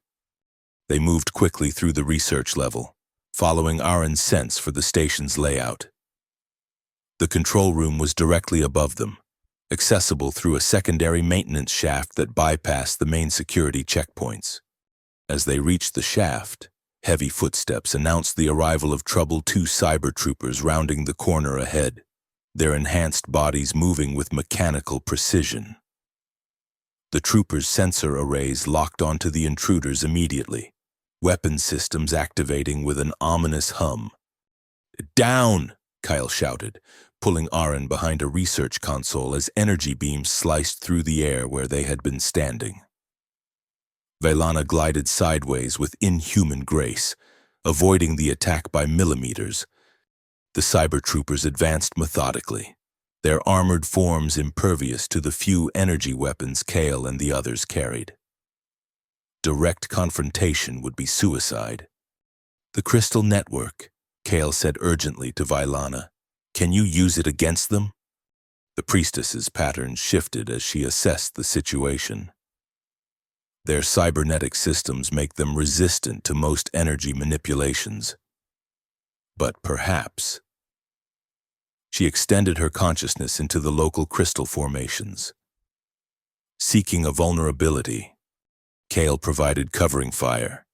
They moved quickly through the research level, following Aaron's sense for the station's layout. The control room was directly above them, accessible through a secondary maintenance shaft that bypassed the main security checkpoints. As they reached the shaft, heavy footsteps announced the arrival of Trouble 2 cyber troopers rounding the corner ahead, their enhanced bodies moving with mechanical precision. The troopers' sensor arrays locked onto the intruders immediately, weapon systems activating with an ominous hum. "Down!" Kyle shouted, pulling Aaron behind a research console as energy beams sliced through the air where they had been standing. Vaylana glided sideways with inhuman grace, avoiding the attack by millimeters. The cyber troopers advanced methodically, their armored forms impervious to the few energy weapons Kale and the others carried. Direct confrontation would be suicide. "The crystal network," Kale said urgently to Vaylana. "Can you use it against them?" The priestess's patterns shifted as she assessed the situation. Their cybernetic systems make them resistant to most energy manipulations. But perhaps. She extended her consciousness into the local crystal formations. Seeking a vulnerability, Kale provided covering fire,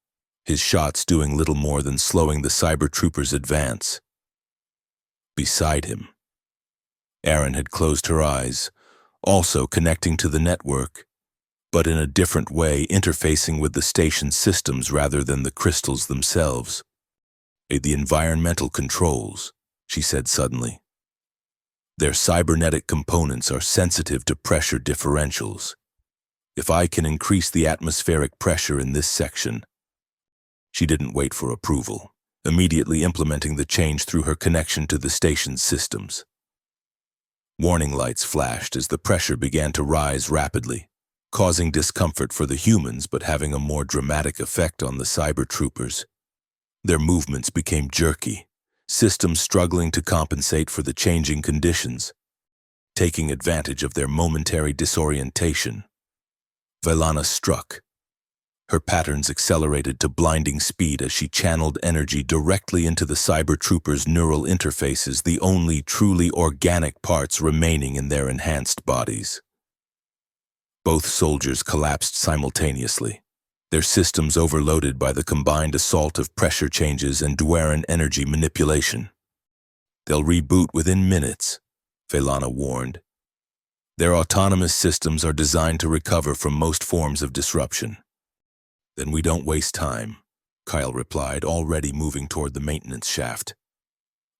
his shots doing little more than slowing the cyber trooper's advance. Beside him, Aaron had closed her eyes, also connecting to the network, but in a different way interfacing with the station's systems rather than the crystals themselves. "The environmental controls," she said suddenly. "Their cybernetic components are sensitive to pressure differentials. If I can increase the atmospheric pressure in this section..." She didn't wait for approval, immediately implementing the change through her connection to the station's systems. Warning lights flashed as the pressure began to rise rapidly, causing discomfort for the humans but having a more dramatic effect on the cyber troopers. Their movements became jerky, systems struggling to compensate for the changing conditions, taking advantage of their momentary disorientation. Vaylana struck. Her patterns accelerated to blinding speed as she channeled energy directly into the cyber troopers' neural interfaces, the only truly organic parts remaining in their enhanced bodies. Both soldiers collapsed simultaneously, their systems overloaded by the combined assault of pressure changes and Dwaran energy manipulation. "They'll reboot within minutes," Vaylana warned. "Their autonomous systems are designed to recover from most forms of disruption." "Then we don't waste time," Kyle replied, already moving toward the maintenance shaft.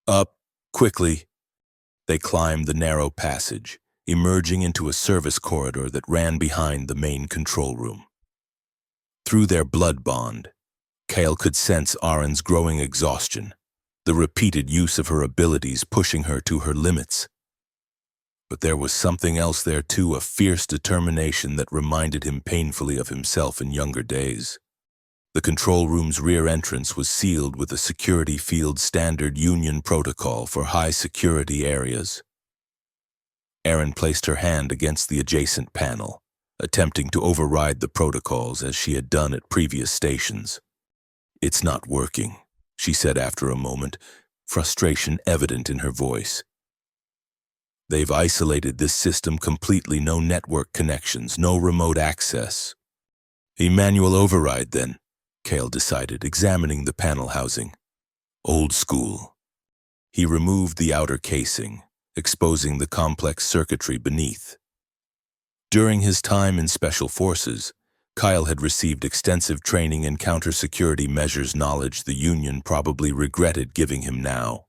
"Up, quickly." They climbed the narrow passage, emerging into a service corridor that ran behind the main control room. Through their blood bond, Kale could sense Aren's growing exhaustion, the repeated use of her abilities pushing her to her limits. But there was something else there too, a fierce determination that reminded him painfully of himself in younger days. The control room's rear entrance was sealed with a security field standard Union protocol for high-security areas. Aren placed her hand against the adjacent panel, attempting to override the protocols as she had done at previous stations. "It's not working," she said after a moment, frustration evident in her voice. "They've isolated this system completely, no network connections, no remote access." "A manual override, then," Kale decided, examining the panel housing. "Old school." He removed the outer casing, exposing the complex circuitry beneath. During his time in Special Forces, Kyle had received extensive training in counter-security measures, knowledge the Union probably regretted giving him now.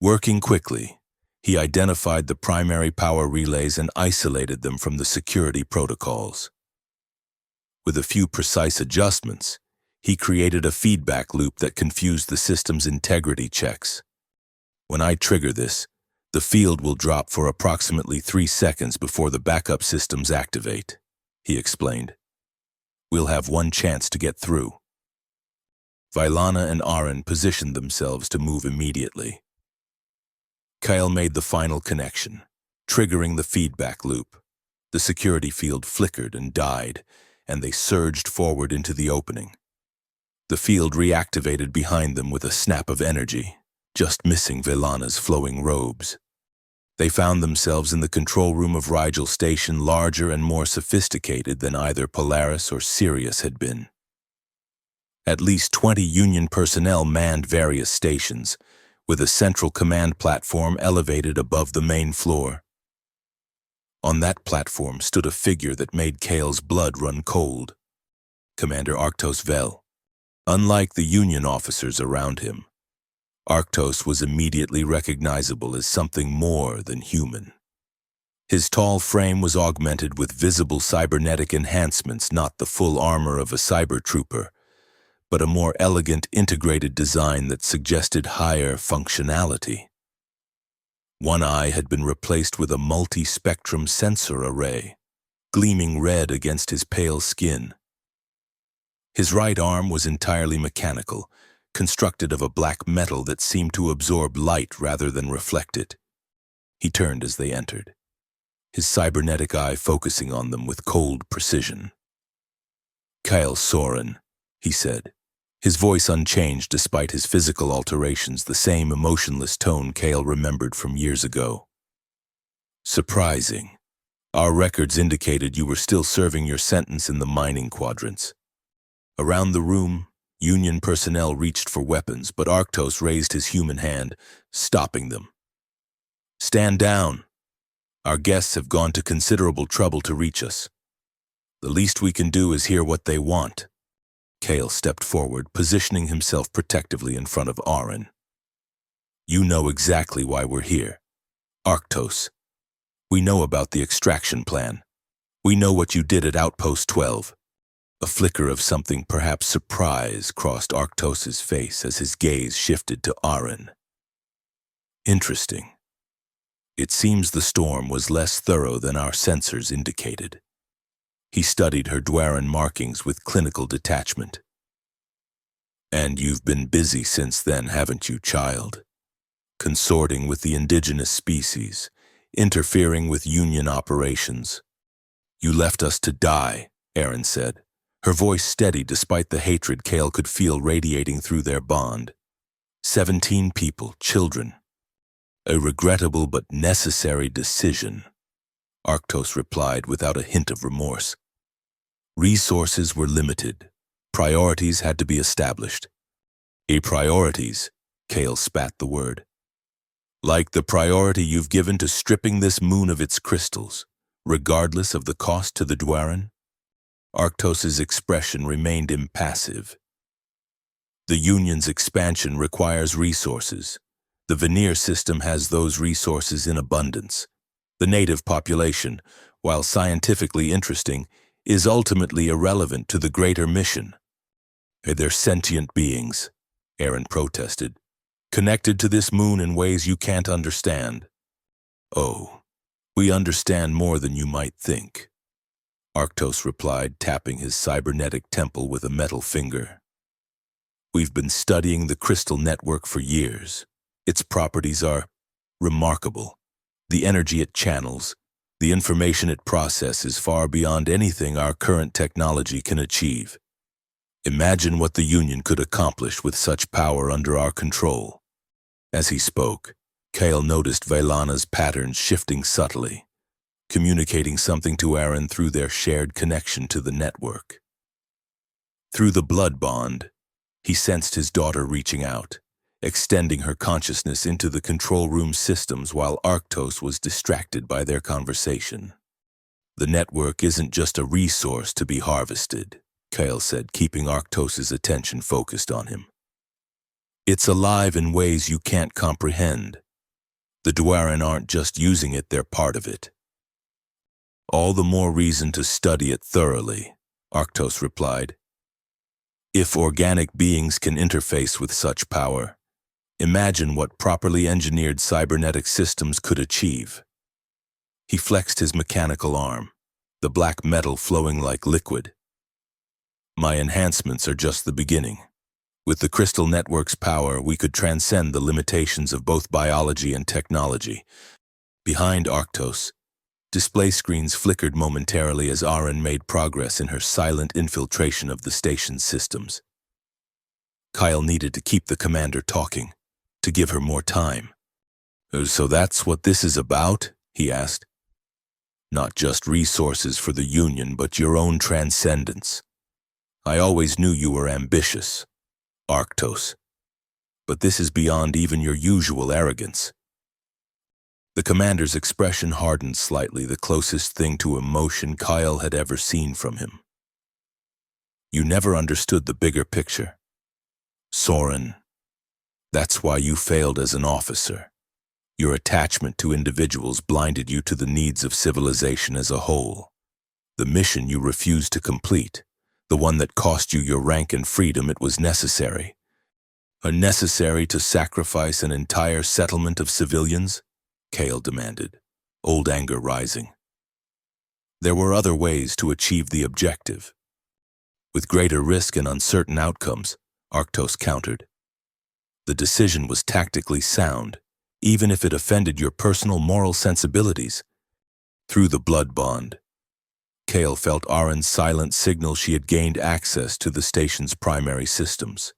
Working quickly, he identified the primary power relays and isolated them from the security protocols. With a few precise adjustments, he created a feedback loop that confused the system's integrity checks. "When I trigger this, the field will drop for approximately 3 seconds before the backup systems activate," he explained. "We'll have one chance to get through." Vailana and Aren positioned themselves to move immediately. Kyle made the final connection, triggering the feedback loop. The security field flickered and died, and they surged forward into the opening. The field reactivated behind them with a snap of energy, just missing Vailana's flowing robes. They found themselves in the control room of Rigel Station, larger and more sophisticated than either Polaris or Sirius had been. At least 20 Union personnel manned various stations, with a central command platform elevated above the main floor. On that platform stood a figure that made Kale's blood run cold. Commander Arctos Vel. Unlike the Union officers around him, Arctos was immediately recognizable as something more than human. His tall frame was augmented with visible cybernetic enhancements, not the full armor of a cyber trooper, but a more elegant integrated design that suggested higher functionality. One eye had been replaced with a multi-spectrum sensor array, gleaming red against his pale skin. His right arm was entirely mechanical, constructed of a black metal that seemed to absorb light rather than reflect it. He turned as they entered, his cybernetic eye focusing on them with cold precision. "Kyle Soren," he said, his voice unchanged despite his physical alterations, the same emotionless tone Kale remembered from years ago. "Surprising. Our records indicated you were still serving your sentence in the mining quadrants." Around the room, Union personnel reached for weapons, but Arctos raised his human hand, stopping them. "Stand down. Our guests have gone to considerable trouble to reach us. The least we can do is hear what they want." Kale stepped forward, positioning himself protectively in front of Aren. "You know exactly why we're here. Arctos. We know about the extraction plan. We know what you did at Outpost 12. A flicker of something, perhaps surprise, crossed Arctos's face as his gaze shifted to Aren. "Interesting. It seems the storm was less thorough than our sensors indicated." He studied her Dwaran markings with clinical detachment. "And you've been busy since then, haven't you, child? Consorting with the indigenous species, interfering with Union operations. You left us to die," Aren said, her voice steady despite the hatred Kale could feel radiating through their bond. 17 people, children. A regrettable but necessary decision," Arctos replied without a hint of remorse. "Resources were limited. Priorities had to be established." Priorities," Kale spat the word. "Like the priority you've given to stripping this moon of its crystals, regardless of the cost to the Dwaran?" Arctos's expression remained impassive. "The Union's expansion requires resources. The veneer system has those resources in abundance. The native population, while scientifically interesting, is ultimately irrelevant to the greater mission. They're sentient beings, Aaron protested, connected to this moon in ways you can't understand. Oh, we understand more than you might think, Arctos replied, tapping his cybernetic temple with a metal finger. We've been studying the crystal network for years. Its properties are remarkable. The energy it channels, the information it processes far beyond anything our current technology can achieve. Imagine what the Union could accomplish with such power under our control. As he spoke, Kale noticed Velana's patterns shifting subtly, communicating something to Aaron through their shared connection to the network. Through the blood bond, he sensed his daughter reaching out, extending her consciousness into the control room systems while Arctos was distracted by their conversation. The network isn't just a resource to be harvested, Kale said, keeping Arctos' attention focused on him. It's alive in ways you can't comprehend. The Dwaran aren't just using it, they're part of it. All the more reason to study it thoroughly, Arctos replied. If organic beings can interface with such power, imagine what properly engineered cybernetic systems could achieve. He flexed his mechanical arm, the black metal flowing like liquid. My enhancements are just the beginning. With the crystal network's power, we could transcend the limitations of both biology and technology. Behind Arctos, display screens flickered momentarily as Aaron made progress in her silent infiltration of the station's systems. Kyle needed to keep the commander talking, to give her more time. So that's what this is about? He asked. Not just resources for the Union, but your own transcendence. I always knew you were ambitious, Arctos. But this is beyond even your usual arrogance. The commander's expression hardened slightly, the closest thing to emotion Kyle had ever seen from him. You never understood the bigger picture. Soren, that's why you failed as an officer. Your attachment to individuals blinded you to the needs of civilization as a whole. The mission you refused to complete, the one that cost you your rank and freedom, it was necessary. Unnecessary to sacrifice an entire settlement of civilians? Kale demanded, old anger rising. There were other ways to achieve the objective. With greater risk and uncertain outcomes, Arctos countered. The decision was tactically sound, even if it offended your personal moral sensibilities. Through the blood bond, Kale felt Aaron's silent signal she had gained access to the station's primary systems.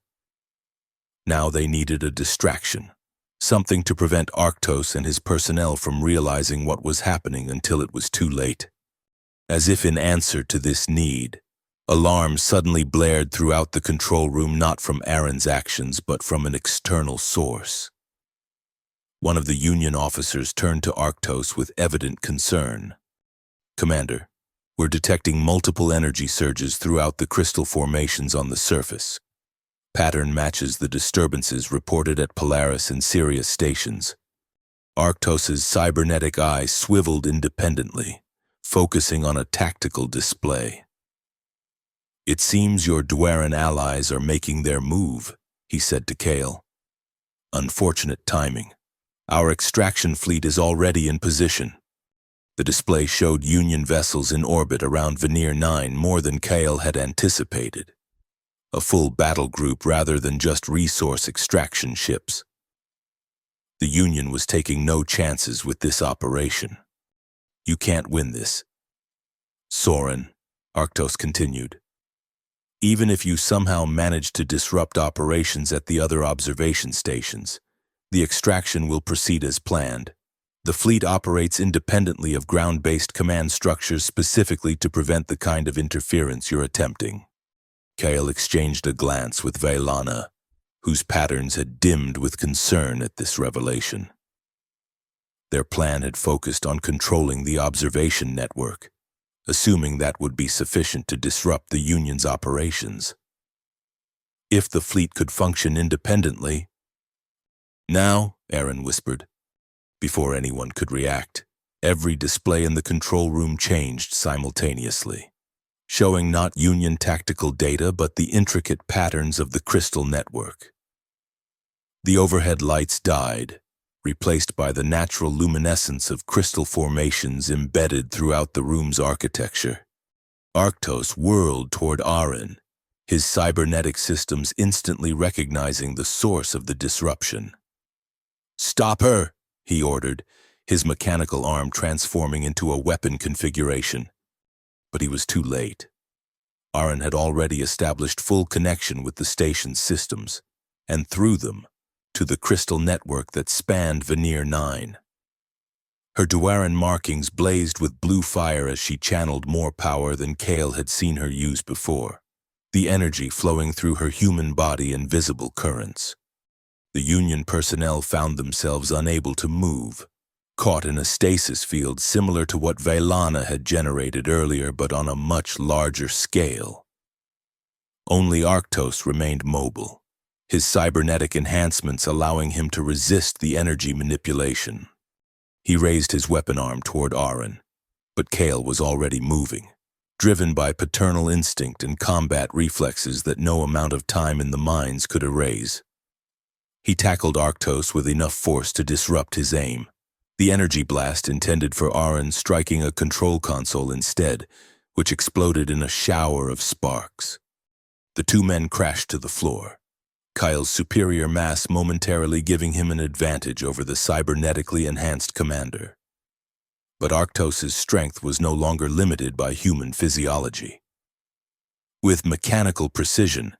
Now they needed a distraction, something to prevent Arctos and his personnel from realizing what was happening until it was too late. As if in answer to this need, alarms suddenly blared throughout the control room, not from Aaron's actions, but from an external source. One of the Union officers turned to Arctos with evident concern. Commander, we're detecting multiple energy surges throughout the crystal formations on the surface. Pattern matches the disturbances reported at Polaris and Sirius stations. Arctos' cybernetic eye swiveled independently, focusing on a tactical display. It seems your Dwaran allies are making their move, he said to Kale. Unfortunate timing. Our extraction fleet is already in position. The display showed Union vessels in orbit around Veneer 9, more than Kale had anticipated. A full battle group rather than just resource extraction ships. The Union was taking no chances with this operation. You can't win this. Soren, Arctos continued. Even if you somehow manage to disrupt operations at the other observation stations, the extraction will proceed as planned. The fleet operates independently of ground-based command structures specifically to prevent the kind of interference you're attempting. Kale exchanged a glance with Velana, whose patterns had dimmed with concern at this revelation. Their plan had focused on controlling the observation network, assuming that would be sufficient to disrupt the Union's operations. If the fleet could function independently... Now, Aaron whispered. Before anyone could react, Every display in the control room changed simultaneously, showing not Union tactical data but the intricate patterns of the crystal network. The overhead lights died, replaced by the natural luminescence of crystal formations embedded throughout the room's architecture. Arctos whirled toward Aaron, his cybernetic systems instantly recognizing the source of the disruption. "Stop her!" he ordered, his mechanical arm transforming into a weapon configuration. But he was too late. Aaron had already established full connection with the station's systems, and through them, to the crystal network that spanned Veneer 9. Her Duaran markings blazed with blue fire as she channeled more power than Kale had seen her use before, the energy flowing through her human body in visible currents. The Union personnel found themselves unable to move, caught in a stasis field similar to what Vailana had generated earlier but on a much larger scale. Only Arctos remained mobile, his cybernetic enhancements allowing him to resist the energy manipulation. He raised his weapon arm toward Aaron, but Kale was already moving, driven by paternal instinct and combat reflexes that no amount of time in the mines could erase. He tackled Arctos with enough force to disrupt his aim, the energy blast intended for Aaron striking a control console instead, which exploded in a shower of sparks. The two men crashed to the floor, Kyle's superior mass momentarily giving him an advantage over the cybernetically enhanced commander. But Arctos' strength was no longer limited by human physiology. With mechanical precision,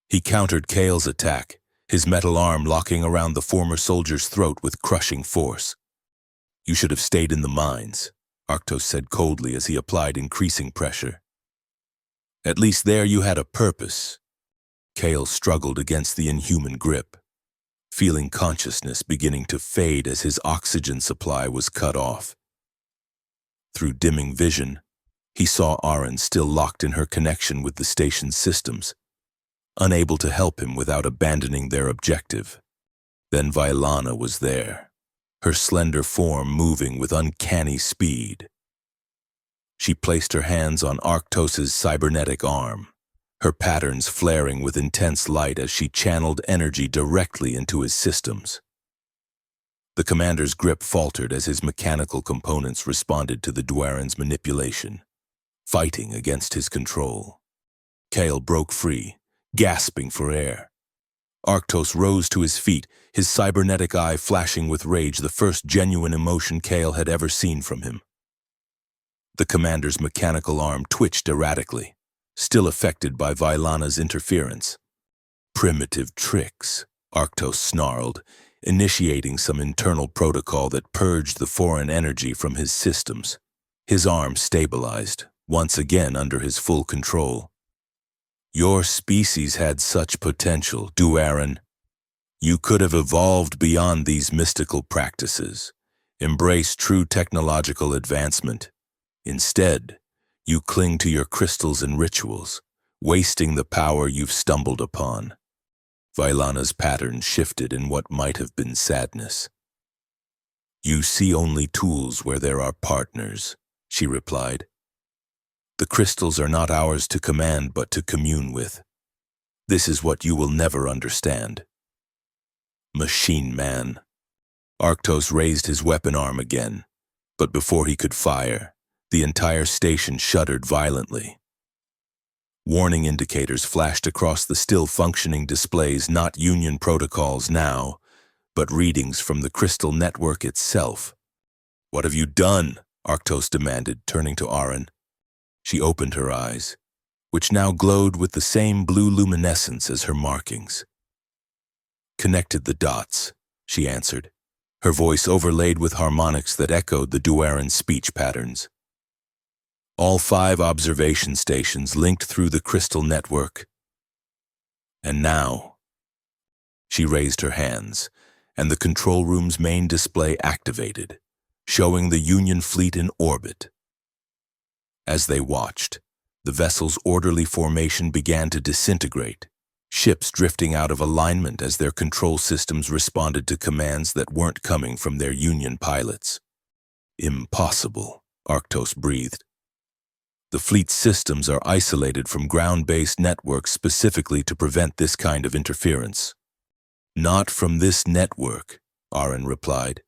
he countered Kale's attack, his metal arm locking around the former soldier's throat with crushing force. "You should have stayed in the mines," Arctos said coldly as he applied increasing pressure. "At least there you had a purpose." Kale struggled against the inhuman grip, feeling consciousness beginning to fade as his oxygen supply was cut off. Through dimming vision, he saw Aaron still locked in her connection with the station's systems, unable to help him without abandoning their objective. Then Vailana was there, her slender form moving with uncanny speed. She placed her hands on Arctos' cybernetic arm, her patterns flaring with intense light as she channeled energy directly into his systems. The commander's grip faltered as his mechanical components responded to the Duaran's manipulation, fighting against his control. Kale broke free, gasping for air. Arctos rose to his feet, his cybernetic eye flashing with rage, the first genuine emotion Kale had ever seen from him. The commander's mechanical arm twitched erratically, still affected by Vailana's interference. "Primitive tricks," Arctos snarled, initiating some internal protocol that purged the foreign energy from his systems. His arm stabilized, once again under his full control. "Your species had such potential, Duaran. You could have evolved beyond these mystical practices, embraced true technological advancement. Instead, you cling to your crystals and rituals, wasting the power you've stumbled upon." Vailana's pattern shifted in what might have been sadness. "You see only tools where there are partners," she replied. "The crystals are not ours to command but to commune with. This is what you will never understand." "Machine man." Arctos raised his weapon arm again, but before he could fire, the entire station shuddered violently. Warning indicators flashed across the still-functioning displays, not Union protocols now, but readings from the crystal network itself. "What have you done?" Arctos demanded, turning to Aaron. She opened her eyes, which now glowed with the same blue luminescence as her markings. "Connected the dots," she answered, her voice overlaid with harmonics that echoed the Duaran speech patterns. "All 5 observation stations linked through the crystal network. And now..." She raised her hands, and the control room's main display activated, showing the Union fleet in orbit. As they watched, the vessel's orderly formation began to disintegrate, ships drifting out of alignment as their control systems responded to commands that weren't coming from their Union pilots. Impossible, Arctos breathed. The fleet's systems are isolated from ground-based networks specifically to prevent this kind of interference. Not from this network, Aaron replied.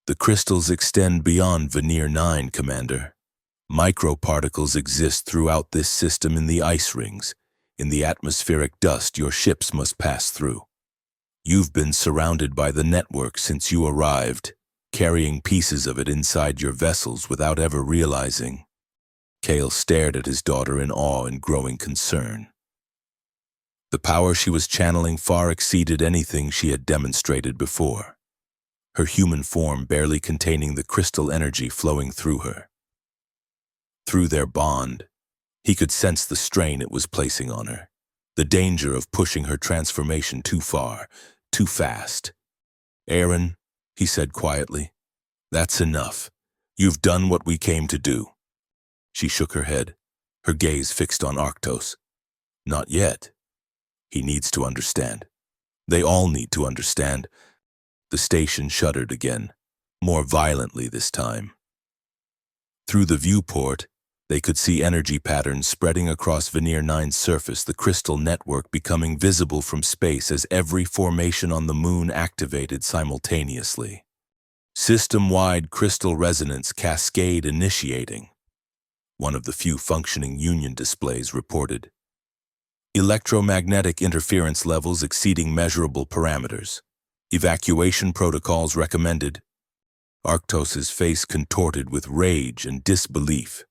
The crystals extend beyond Veneer 9, Commander. Microparticles exist throughout this system in the ice rings, in the atmospheric dust your ships must pass through. You've been surrounded by the network since you arrived, carrying pieces of it inside your vessels without ever realizing. Kale stared at his daughter in awe and growing concern. The power she was channeling far exceeded anything she had demonstrated before, her human form barely containing the crystal energy flowing through her. Through their bond, he could sense the strain it was placing on her, the danger of pushing her transformation too far, too fast. Aaron, he said quietly, that's enough. You've done what we came to do. She shook her head, her gaze fixed on Arctos. Not yet. He needs to understand. They all need to understand. The station shuddered again, more violently this time. Through the viewport, they could see energy patterns spreading across Veneer 9's surface, the crystal network becoming visible from space as every formation on the moon activated simultaneously. System-wide crystal resonance cascade initiating. One of the few functioning Union displays reported. Electromagnetic interference levels exceeding measurable parameters. Evacuation protocols recommended. Arctos's face contorted with rage and disbelief.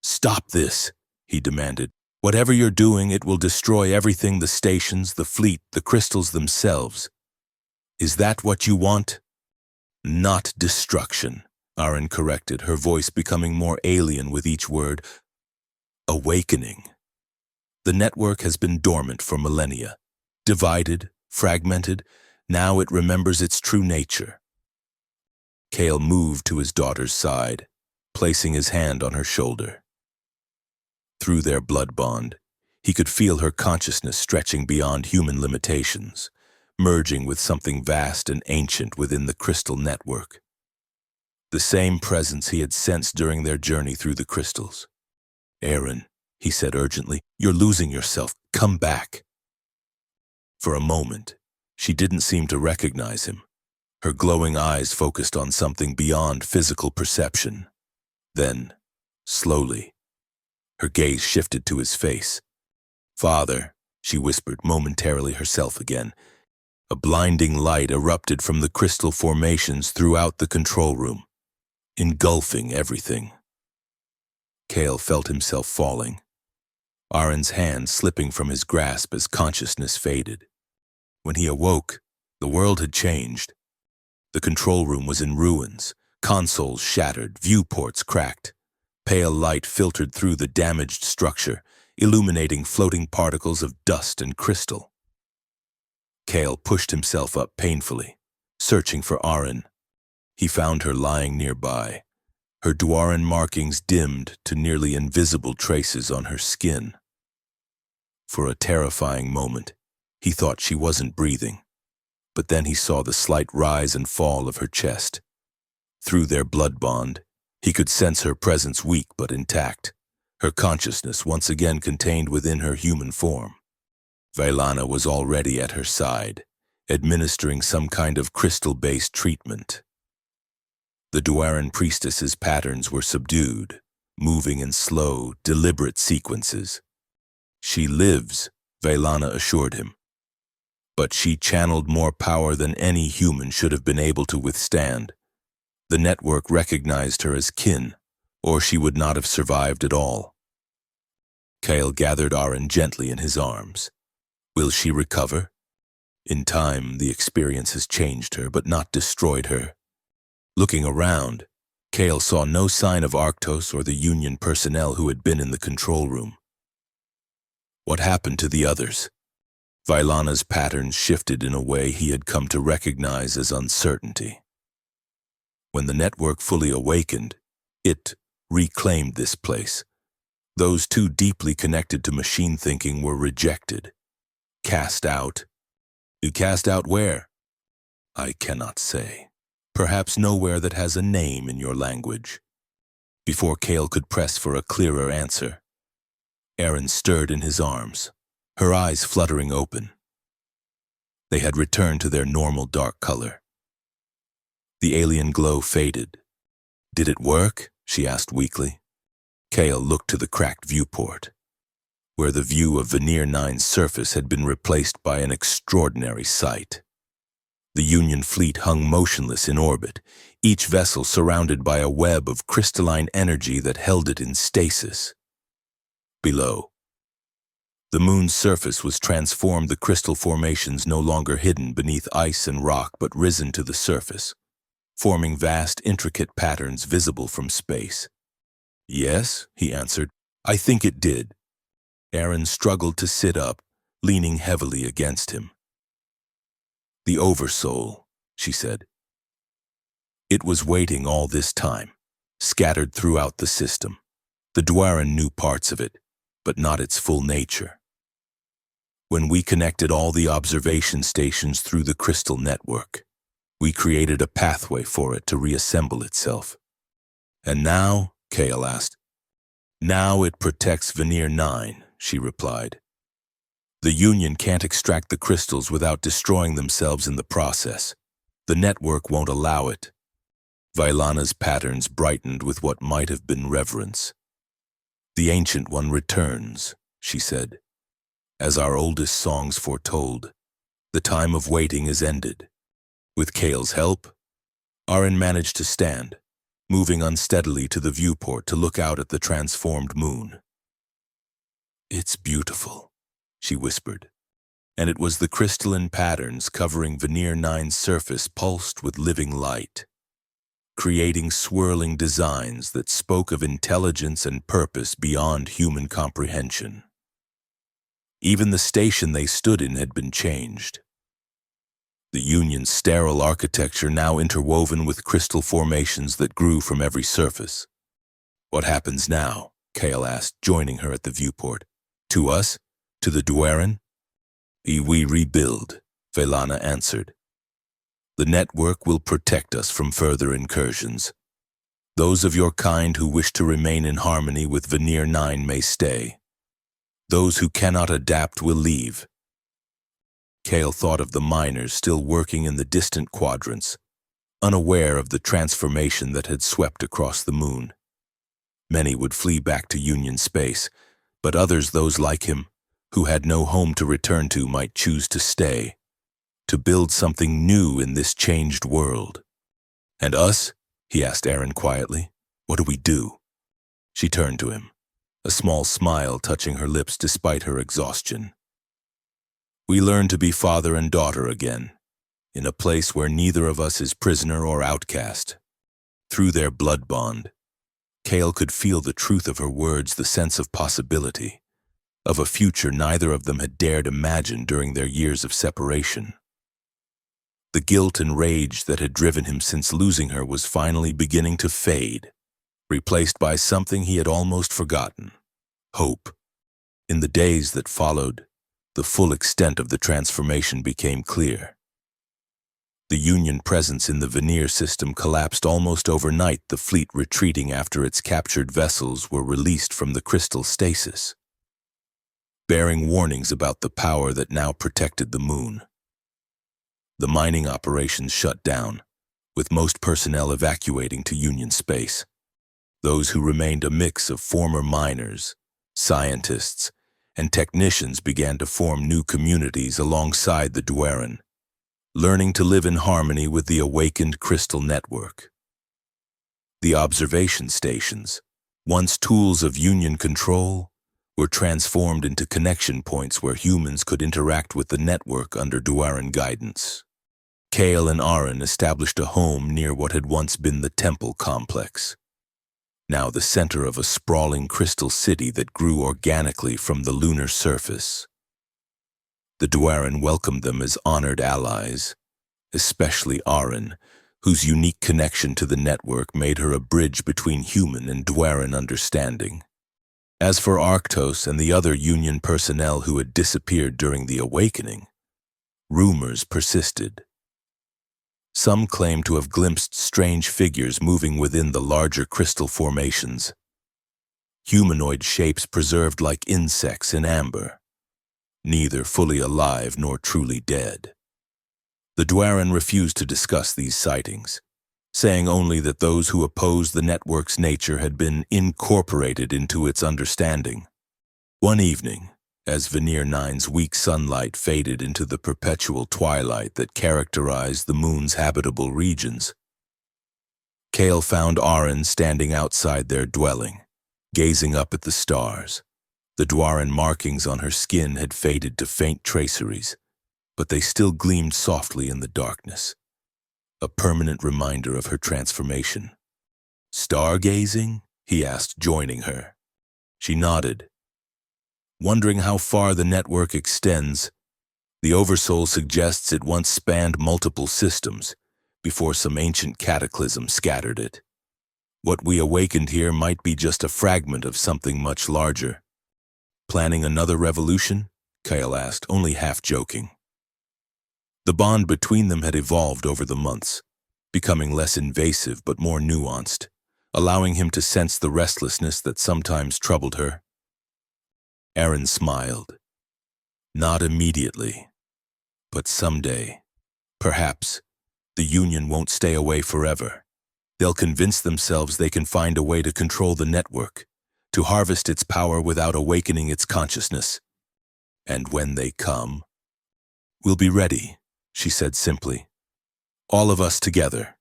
Stop this, he demanded. Whatever you're doing, it will destroy everything, the stations, the fleet, the crystals themselves. Is that what you want? Not destruction, Aaron corrected, her voice becoming more alien with each word. Awakening. The network has been dormant for millennia. Divided, fragmented, now it remembers its true nature. Kale moved to his daughter's side, placing his hand on her shoulder. Through their blood bond, he could feel her consciousness stretching beyond human limitations, merging with something vast and ancient within the crystal network. The same presence he had sensed during their journey through the crystals. Aaron, he said urgently, you're losing yourself. Come back. For a moment, she didn't seem to recognize him. Her glowing eyes focused on something beyond physical perception. Then, slowly, her gaze shifted to his face. Father, she whispered, momentarily herself again. A blinding light erupted from the crystal formations throughout the control room, engulfing everything. Kale felt himself falling, Aaron's hand slipping from his grasp as consciousness faded. When he awoke, the world had changed. The control room was in ruins, consoles shattered, viewports cracked. Pale light filtered through the damaged structure, illuminating floating particles of dust and crystal. Kale pushed himself up painfully, searching for Aaron. He found her lying nearby, her Dwaran markings dimmed to nearly invisible traces on her skin. For a terrifying moment, he thought she wasn't breathing, but then he saw the slight rise and fall of her chest. Through their blood bond, he could sense her presence weak but intact, her consciousness once again contained within her human form. Vailana was already at her side, administering some kind of crystal-based treatment. The Dwaran priestess's patterns were subdued, moving in slow, deliberate sequences. She lives, Vailana assured him. But she channeled more power than any human should have been able to withstand. The network recognized her as kin, or she would not have survived at all. Kale gathered Aaron gently in his arms. Will she recover? In time, the experience has changed her, but not destroyed her. Looking around, Kale saw no sign of Arctos or the Union personnel who had been in the control room. What happened to the others? Vailana's patterns shifted in a way he had come to recognize as uncertainty. When the network fully awakened, it reclaimed this place. Those too deeply connected to machine thinking were rejected, cast out. You cast out where? I cannot say. Perhaps nowhere that has a name in your language. Before Kale could press for a clearer answer, Aaron stirred in his arms, her eyes fluttering open. They had returned to their normal dark color. The alien glow faded. "Did it work?" she asked weakly. Kale looked to the cracked viewport, where the view of Veneer 9's surface had been replaced by an extraordinary sight. The Union fleet hung motionless in orbit, each vessel surrounded by a web of crystalline energy that held it in stasis. Below, the moon's surface was transformed, the crystal formations no longer hidden beneath ice and rock but risen to the surface, forming vast, intricate patterns visible from space. "Yes," he answered, "I think it did." Aaron struggled to sit up, leaning heavily against him. "The Oversoul," she said. It was waiting all this time, scattered throughout the system. The Dwaran knew parts of it, but not its full nature. When we connected all the observation stations through the crystal network, we created a pathway for it to reassemble itself. "And now?" Kale asked. "Now it protects Veneer 9, she replied. "The Union can't extract the crystals without destroying themselves in the process. The network won't allow it." Vailana's patterns brightened with what might have been reverence. "The Ancient One returns," she said. "As our oldest songs foretold, the time of waiting is ended." With Kale's help, Aaron managed to stand, moving unsteadily to the viewport to look out at the transformed moon. "It's beautiful," she whispered, and it was the crystalline patterns covering Veneer 9's surface pulsed with living light, creating swirling designs that spoke of intelligence and purpose beyond human comprehension. Even the station they stood in had been changed. The Union's sterile architecture now interwoven with crystal formations that grew from every surface. "What happens now?" Kale asked, joining her at the viewport. "To us? To the Dwaran?" "We rebuild," Vailana answered. "The network will protect us from further incursions. Those of your kind who wish to remain in harmony with Veneer 9 may stay. Those who cannot adapt will leave." Kale thought of the miners still working in the distant quadrants, unaware of the transformation that had swept across the moon. Many would flee back to Union space, but others, those like him, who had no home to return to, might choose to stay, to build something new in this changed world. "And us?" he asked Aaron quietly. "What do we do?" She turned to him, a small smile touching her lips despite her exhaustion. "We learn to be father and daughter again, in a place where neither of us is prisoner or outcast. Through their blood bond." Kale could feel the truth of her words, the sense of possibility, of a future neither of them had dared imagine during their years of separation. The guilt and rage that had driven him since losing her was finally beginning to fade, replaced by something he had almost forgotten: hope. In the days that followed, the full extent of the transformation became clear. The Union presence in the Veneer system collapsed almost overnight, the fleet retreating after its captured vessels were released from the crystal stasis, bearing warnings about the power that now protected the moon. The mining operations shut down, with most personnel evacuating to Union space. Those who remained, a mix of former miners, scientists, and technicians, began to form new communities alongside the Dwaran, learning to live in harmony with the awakened crystal network. The observation stations, once tools of Union control, were transformed into connection points where humans could interact with the network under Dwaran guidance. Kale and Aaron established a home near what had once been the temple complex, now the center of a sprawling crystal city that grew organically from the lunar surface. The Dwaran welcomed them as honored allies, especially Aaron, whose unique connection to the network made her a bridge between human and Dwaran understanding. As for Arctos and the other Union personnel who had disappeared during the awakening, rumors persisted. Some claim to have glimpsed strange figures moving within the larger crystal formations. Humanoid shapes preserved like insects in amber, neither fully alive nor truly dead. The Dwaran refused to discuss these sightings, saying only that those who opposed the network's nature had been incorporated into its understanding. One evening, as Veneer 9's weak sunlight faded into the perpetual twilight that characterized the moon's habitable regions, Kale found Arin standing outside their dwelling, gazing up at the stars. The Dwaran markings on her skin had faded to faint traceries, but they still gleamed softly in the darkness, a permanent reminder of her transformation. "Stargazing?" he asked, joining her. She nodded. Wondering how far the network extends, the Oversoul suggests it once spanned multiple systems before some ancient cataclysm scattered it. What we awakened here might be just a fragment of something much larger. "Planning another revolution?" Kyle asked, only half joking. The bond between them had evolved over the months, becoming less invasive but more nuanced, allowing him to sense the restlessness that sometimes troubled her. Arin smiled. "Not immediately, but someday. Perhaps. The Union won't stay away forever. They'll convince themselves they can find a way to control the network, to harvest its power without awakening its consciousness. And when they come, we'll be ready," she said simply. "All of us together."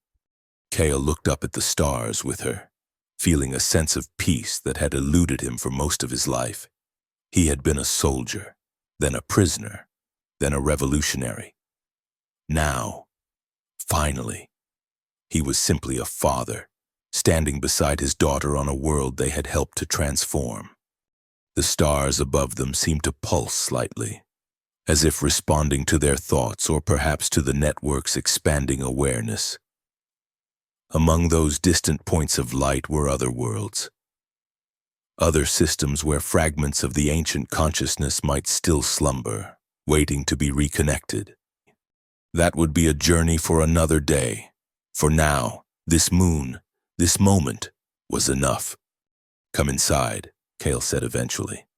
Kale looked up at the stars with her, feeling a sense of peace that had eluded him for most of his life. He had been a soldier, then a prisoner, then a revolutionary. Now, finally, he was simply a father, standing beside his daughter on a world they had helped to transform. The stars above them seemed to pulse slightly, as if responding to their thoughts or perhaps to the network's expanding awareness. Among those distant points of light were other worlds, other systems where fragments of the ancient consciousness might still slumber, waiting to be reconnected. That would be a journey for another day. For now, this moon, this moment, was enough. "Come inside," Kale said eventually.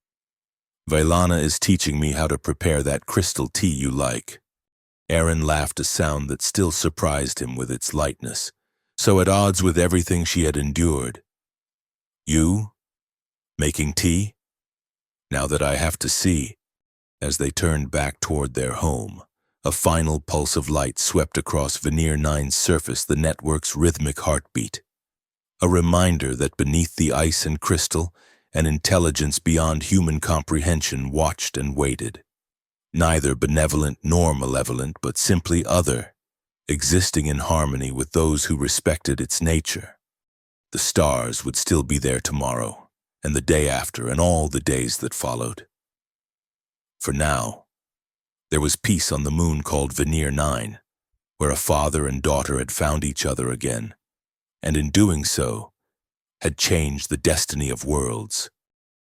"Vailana is teaching me how to prepare that crystal tea you like." Arin laughed, a sound that still surprised him with its lightness, so at odds with everything she had endured. "You? Making tea? Now that I have to see." As they turned back toward their home, a final pulse of light swept across Veneer 9's surface, the network's rhythmic heartbeat. A reminder that beneath the ice and crystal, an intelligence beyond human comprehension watched and waited. Neither benevolent nor malevolent, but simply other, existing in harmony with those who respected its nature. The stars would still be there tomorrow, and the day after, and all the days that followed. For now, there was peace on the moon called Veneer 9, where a father and daughter had found each other again, and in doing so, had changed the destiny of worlds.